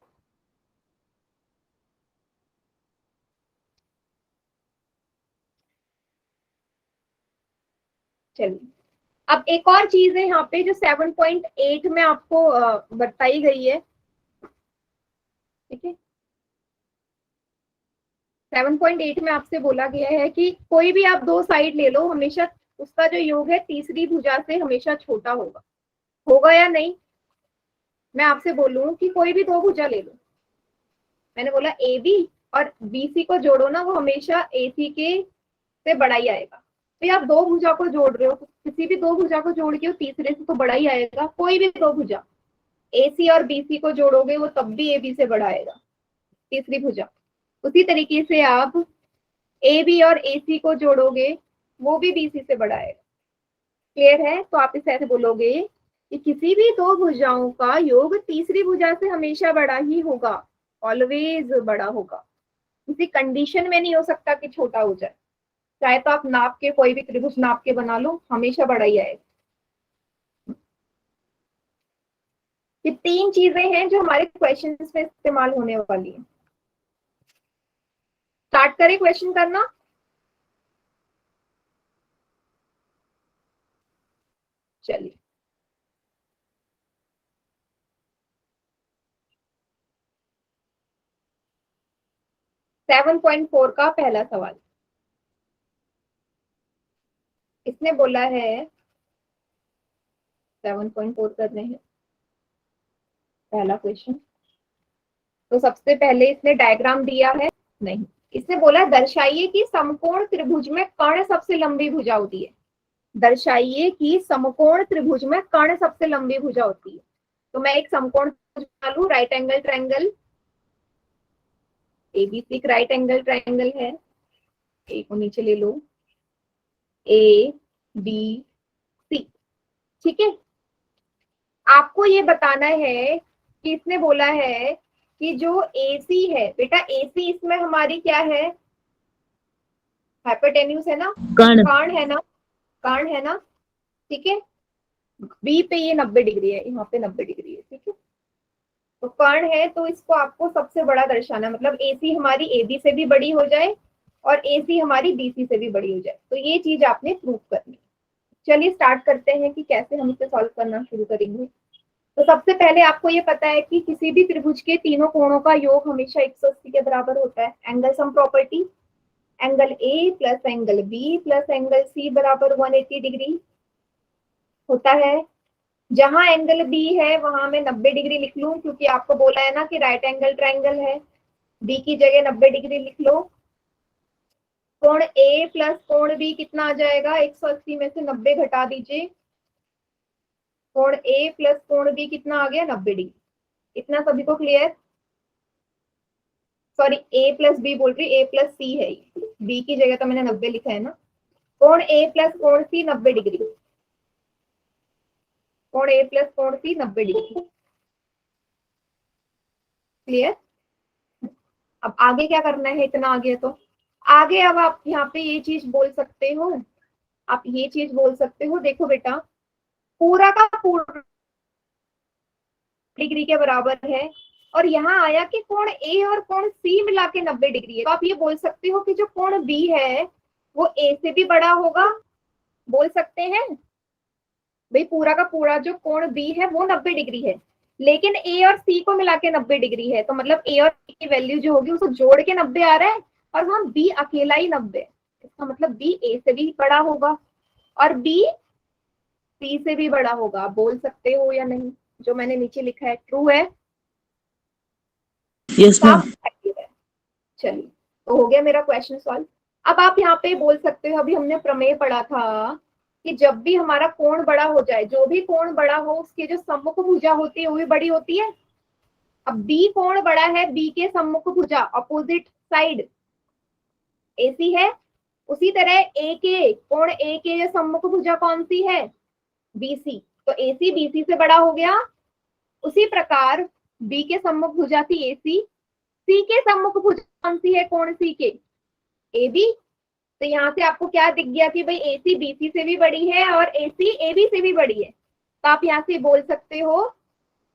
चलिए अब एक और चीज है यहाँ पे जो 7.8 में आपको बताई गई है। ठीक है, 7.8 में आपसे बोला गया है कि कोई भी आप दो साइड ले लो, हमेशा उसका जो योग है तीसरी भुजा से हमेशा छोटा होगा, होगा या नहीं। मैं आपसे बोलूं कि कोई भी दो भुजा ले लो, मैंने बोला ए बी और बी सी को जोड़ो ना, वो हमेशा ए सी के से बड़ा ही आएगा। तो आप दो भुजा को जोड़ रहे हो, तो किसी भी दो भुजा को जोड़ के वो तीसरे से तो बड़ा ही आएगा। कोई भी दो भुजा ए सी और बी सी को जोड़ोगे वो तब भी ए बी से बड़ा आएगा, तीसरी भुजा। उसी तरीके से आप ए बी और ए सी को जोड़ोगे वो भी बी सी से बड़ा आएगा। क्लियर है? तो आप इसे ऐसे बोलोगे कि किसी भी दो भुजाओं का योग तीसरी भुजा से हमेशा बड़ा ही होगा, ऑलवेज बड़ा होगा। किसी कंडीशन में नहीं हो सकता कि छोटा हो जाए, चाहे तो आप नाप के कोई भी त्रिभुज नाप के बना लो, हमेशा बड़ा ही आएगा। ये तीन चीजें हैं जो हमारे क्वेश्चंस में इस्तेमाल होने वाली हैं। स्टार्ट करें क्वेश्चन करना। चलिए, सेवन 7.4 का पहला सवाल, इसने बोला है 7.4 कर रहे हैं पहला क्वेश्चन। तो सबसे पहले इसने डायग्राम दिया है, नहीं, इसने बोला दर्शाइए कि समकोण त्रिभुज में कर्ण सबसे लंबी भुजा होती है। दर्शाइए कि समकोण त्रिभुज में कर्ण सबसे लंबी भुजा होती है। तो मैं एक समकोण बना लूं, राइट एंगल ट्रायंगल, एबीसी एक राइट एंगल ट्रायंगल है, ए को नीचे ले लो, ए बी सी। ठीक है, आपको ये बताना है कि इसने बोला है कि जो AC है, बेटा AC इसमें हमारी क्या है, हाइपोटेन्यूज है ना, कर्ण है ना, कर्ण है ना। ठीक है, बी पे ये 90 डिग्री है, यहाँ पे 90 डिग्री है। ठीक है, तो कर्ण है तो इसको आपको सबसे बड़ा दर्शाना, मतलब AC हमारी AB से भी बड़ी हो जाए और AC हमारी BC से भी बड़ी हो जाए, तो ये चीज आपने प्रूव करनी। चलिए स्टार्ट करते हैं कि कैसे हम इसे सॉल्व करना शुरू करेंगे। तो सबसे पहले आपको ये पता है कि किसी भी त्रिभुज के तीनों कोणों का योग हमेशा 180 के बराबर होता है। Angle sum property, angle A plus angle B plus angle C बराबर 180 डिग्री होता है। जहां एंगल बी है वहां मैं 90 डिग्री लिख लूं, क्योंकि आपको बोला है ना कि राइट एंगल ट्रायंगल है, बी की जगह 90 डिग्री लिख लो। कोण ए प्लस कोण बी कितना आ जाएगा, 180 में से 90 घटा दीजिए, कोण ए प्लस कोण बी कितना आ गया, 90 डिग्री। इतना सभी को क्लियर? सॉरी, ए प्लस बी बोल रही, ए प्लस सी है, बी की जगह तो मैंने 90 लिखा है ना। कोण ए प्लस कोण सी 90 डिग्री, कोण ए प्लस कोण सी 90 डिग्री। क्लियर? अब आगे क्या करना है, इतना आगे तो आगे अब आप यहाँ पे ये चीज बोल सकते हो, आप ये चीज बोल सकते हो, देखो बेटा पूरा का पूरा डिग्री के बराबर है और यहाँ आया कि कोण ए और कोण सी मिला के 90 डिग्री है, तो आप ये बोल सकते हो कि जो कोण बी है वो ए से भी बड़ा होगा। बोल सकते हैं भाई पूरा का पूरा जो कोण बी है वो 90 डिग्री है, लेकिन ए और सी को मिला के 90 डिग्री है, तो मतलब ए और सी की वैल्यू जो होगी उसको जोड़ के 90 आ रहा है और वहां बी अकेला ही 90 है। इसका मतलब बी ए से भी बड़ा होगा और बी सी से भी बड़ा होगा। बोल सकते हो या नहीं? जो मैंने नीचे लिखा है ट्रू है? Yes ma'am. साफ दिखाई दे रहा है। चलिए, तो हो गया मेरा क्वेश्चन सॉल्व। अब आप यहाँ पे बोल सकते हो, अभी हमने प्रमेय पढ़ा था कि जब भी हमारा कोण बड़ा हो जाए, जो भी कोण बड़ा हो उसकी जो सम्मुख भुजा होती है वो भी बड़ी होती है। अब बी कोण बड़ा है, बी के सम्मुख भुजा अपोजिट साइड एसी है, उसी तरह ए के कोण ए के जो सम्मुख भुजा कौन सी है, बीसी, तो एसी बीसी से बड़ा हो गया। उसी प्रकार बी के सम्मुख भुजा थी एसी, सी के सम्मुख भुजा कौन सी है, कोण सी के, ए बी। तो यहाँ से आपको क्या दिख गया कि भाई एसी बीसी से भी बड़ी है और एसी एबी से भी बड़ी है। तो आप यहाँ से बोल सकते हो,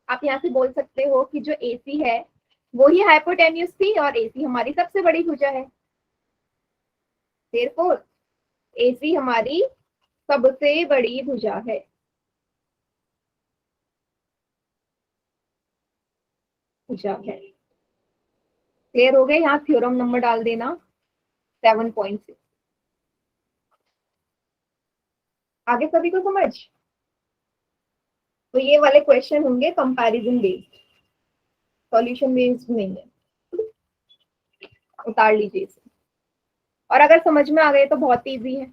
आप यहाँ से बोल सकते हो कि जो एसी है वो ही हाइपोटेन्यूस थी और एसी हमारी सबसे बड़ी भुजा है। देयरफॉर एसी हमारी सबसे बड़ी भुजा है। भुजा है। क्लियर हो गए? यहाँ थ्योरम नंबर डाल देना 7.6। आगे सभी को समझ? तो ये वाले क्वेश्चन होंगे कंपैरिजन बेस्ड, सॉल्यूशन बेस्ड नहीं है, उतार लीजिए इसे। और अगर समझ में आ गए तो बहुत इजी है।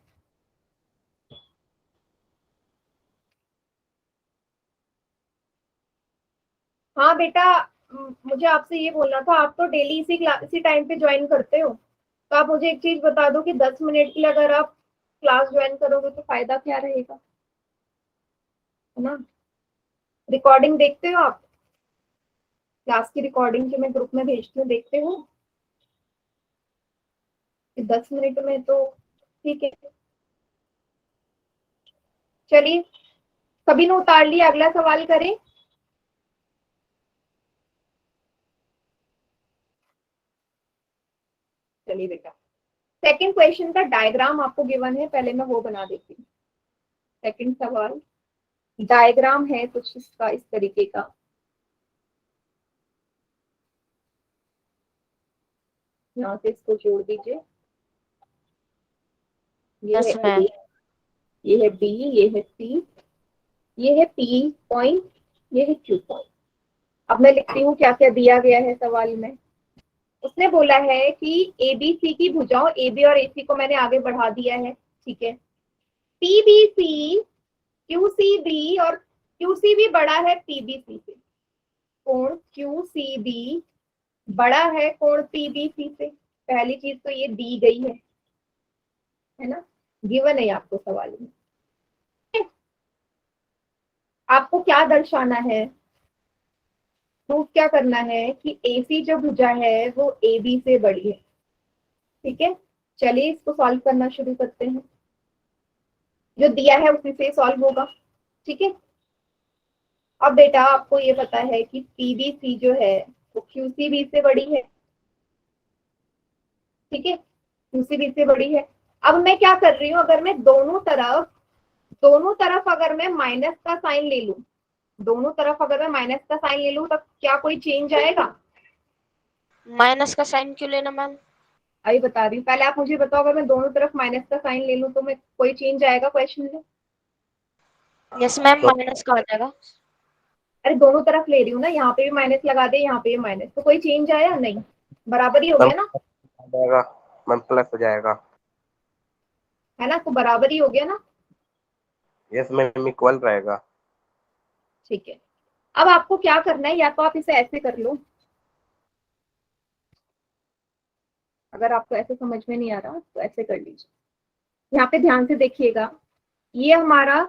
हाँ बेटा, मुझे आपसे ये बोलना था, आप तो डेली इसी टाइम पे ज्वाइन करते हो, तो आप मुझे एक चीज बता दो कि 10 मिनट के लिए अगर आप क्लास ज्वाइन करोगे तो फायदा क्या रहेगा, है ना? रिकॉर्डिंग देखते हो आप? क्लास की रिकॉर्डिंग जो मैं ग्रुप में भेजती हूँ देखते हो? 10 मिनट में तो ठीक है। चलिए, सभी ने उतार लिया, अगला सवाल करें। चलिए बेटा, सेकंड क्वेश्चन का डायग्राम आपको गिवन है, पहले मैं वो बना देती हूँ। सेकंड सवाल डायग्राम है कुछ इसका इस तरीके का। यहाँ से इसको जोड़ दीजिए। ये Yes, है ma'am. A, ये है B, ये है C, ये है P पॉइंट, ये है Q पॉइंट। अब मैं लिखती हूँ क्या क्या दिया गया है सवाल में। उसने बोला है कि ABC की भुजाओं AB और AC को मैंने आगे बढ़ा दिया है, ठीक है। PBC QCB और QCB बड़ा है PBC से, कोण QCB बड़ा है कोण PBC से। पहली चीज तो ये दी गई है ना, गिवन है आपको सवाल में। आपको क्या दर्शाना है, प्रूफ क्या करना है कि AC जो भुजा है वो AB से बड़ी है, ठीक है। चलिए इसको सॉल्व करना शुरू करते हैं, जो दिया है उसी से सॉल्व होगा, ठीक है। अब बेटा आपको ये पता है कि PBC जो है वो QCB से बड़ी है, ठीक है, QCB से बड़ी है। अब मैं क्या कर रही हूँ, अगर मैं दोनों तरफ अगर मैं माइनस का साइन ले लूं, दोनों तरफ अगर मैं माइनस का साइन ले लूं तो क्या कोई चेंज आएगा? माइनस का साइन क्यों लेना मैम? अभी बता रही हूँ, पहले आप मुझे बताओ, अगर मैं दोनों तरफ माइनस का साइन ले लूं तो मैं कोई चेंज आएगा क्वेश्चन में? यस मैम, माइनस का आ जाएगा। अरे दोनों तरफ ले रही हूँ ना, यहाँ पे भी माइनस लगा दे, यहाँ पे भी माइनस, तो कोई चेंज आया? नहीं, बराबर ही हो गया ना, जाएगा मैम, प्लस हो जाएगा, है ना, तो बराबर ही हो गया ना। यस मैम, इक्वल रहेगा। ठीक है, अब आपको क्या करना है, या तो आप इसे ऐसे कर लो, अगर आपको ऐसे समझ में नहीं आ रहा तो ऐसे कर लीजिए। यहाँ पे ध्यान से देखिएगा, ये हमारा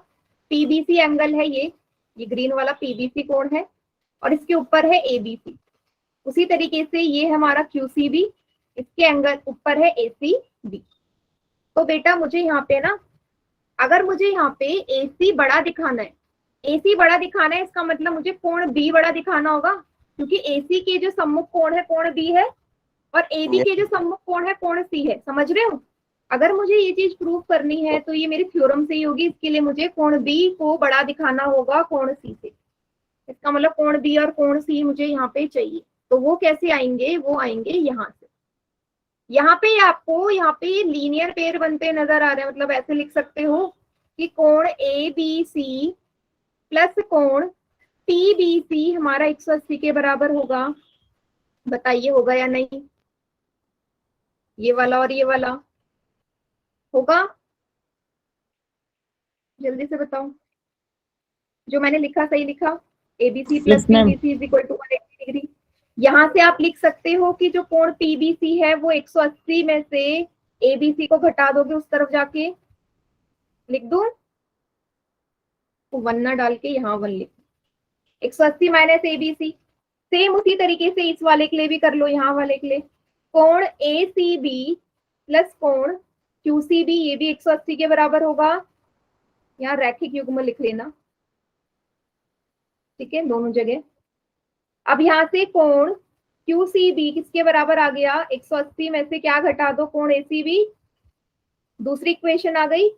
PBC एंगल है, ये ग्रीन वाला PBC कोण है और इसके ऊपर है ABC। उसी तरीके से ये हमारा QCB, इसके एंगल ऊपर है ACB। तो बेटा मुझे यहाँ पे ना, अगर मुझे यहाँ पे AC बड़ा दिखाना है, AC बड़ा दिखाना है, इसका मतलब मुझे कोण B बड़ा दिखाना होगा, क्योंकि AC के जो सम्मुख कोण है कोण B है और AB के जो सम्मुख कोण है कोण C है। समझ रहे हो? अगर मुझे ये चीज प्रूव करनी है तो ये मेरी थ्योरम से ही होगी। इसके लिए मुझे कोण B को बड़ा दिखाना होगा कोण C से। इसका मतलब कोण B और कोण C मुझे यहाँ पे चाहिए। तो वो कैसे आएंगे? वो आएंगे यहाँ से। यहाँ पे आपको यहाँ पे लीनियर पेयर बनते नजर आ रहे हैं, मतलब ऐसे लिख सकते हो कि कोण ABC प्लस कोण PBC हमारा 180 के बराबर होगा। बताइए होगा या नहीं, ये वाला और ये वाला होगा, जल्दी से बताओ। जो मैंने लिखा सही लिखा, ABC plus Yes, ma'am. PBC is equal to 180 degree. यहाँ से आप लिख सकते हो कि जो कोण PBC है वो 180 में से ABC को घटा दोगे उस तरफ जाके, लिख दो, तो 1 ना डाल के यहाँ 1 लिख, 180 माइनस ABC। सेम उसी तरीके से इस वाले के लिए भी कर लो, यहाँ वाले के लिए कोण ACB प्लस कोण QCB, ये भी 180 के बराबर होगा। यहाँ रैखिक युग्म लिख लेना, ठीक है, दोनों जगह। अब यहाँ से कोण QCB किसके बराबर आ गया, 180 में से क्या घटा दो, कोण ACB, दूसरी इक्वेशन आ गई,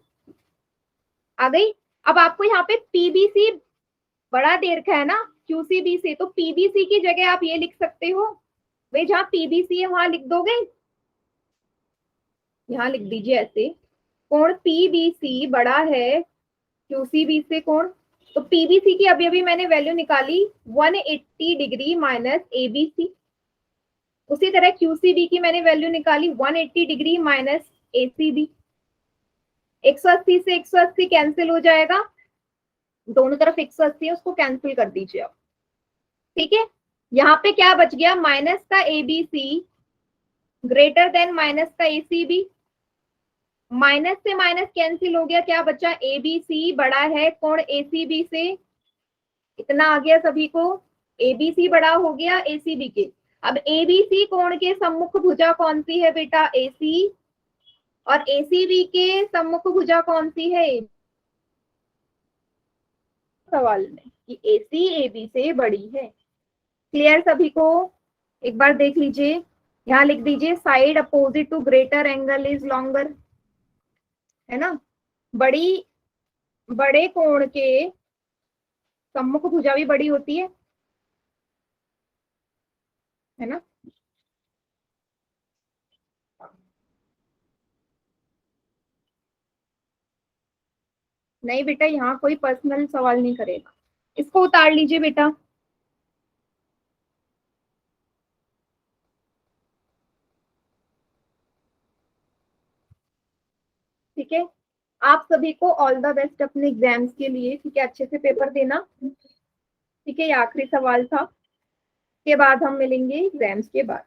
आ गई। अब आपको यहाँ पे PBC बड़ा दे रखा है ना QCB से, तो PBC की जगह आप ये लिख सकते हो, वे जहाँ PBC है वहां लिख दोगे, यहाँ लिख दीजिए ऐसे, कोण PBC बड़ा है QCB से कोण, तो PBC की अभी अभी मैंने वैल्यू निकाली 180 डिग्री माइनस ABC। उसी तरह QCB की मैंने वैल्यू निकाली 180 डिग्री माइनस ACB। 180 से 180 कैंसिल हो जाएगा, दोनों तरफ 180 है, उसको कैंसिल कर दीजिए आप, ठीक है। यहाँ पे क्या बच गया, माइनस का ABC ग्रेटर देन माइनस का ACB, माइनस से माइनस कैंसिल हो गया, क्या बचा, ABC बड़ा है कोण ACB से, इतना आ गया सभी को, ABC बड़ा हो गया ACB के। अब ABC कोण के सम्मुख भुजा कौन सी है बेटा, AC, और ACB के सम्मुख भुजा कौन सी है, सवाल में कि AC AB से बड़ी है। क्लियर सभी को, एक बार देख लीजिए, यहाँ लिख दीजिए side opposite to greater angle is longer, है ना, बड़े कोण के सम्मुख भुजा भी बड़ी होती है ना। नहीं बेटा, यहाँ कोई पर्सनल सवाल नहीं करेगा, इसको उतार लीजिए बेटा। ठीक है, आप सभी को ऑल द बेस्ट अपने एग्जाम्स के लिए, ठीक है, अच्छे से पेपर देना, ठीक है। ये आखिरी सवाल था, के बाद हम मिलेंगे एग्जाम्स के बाद।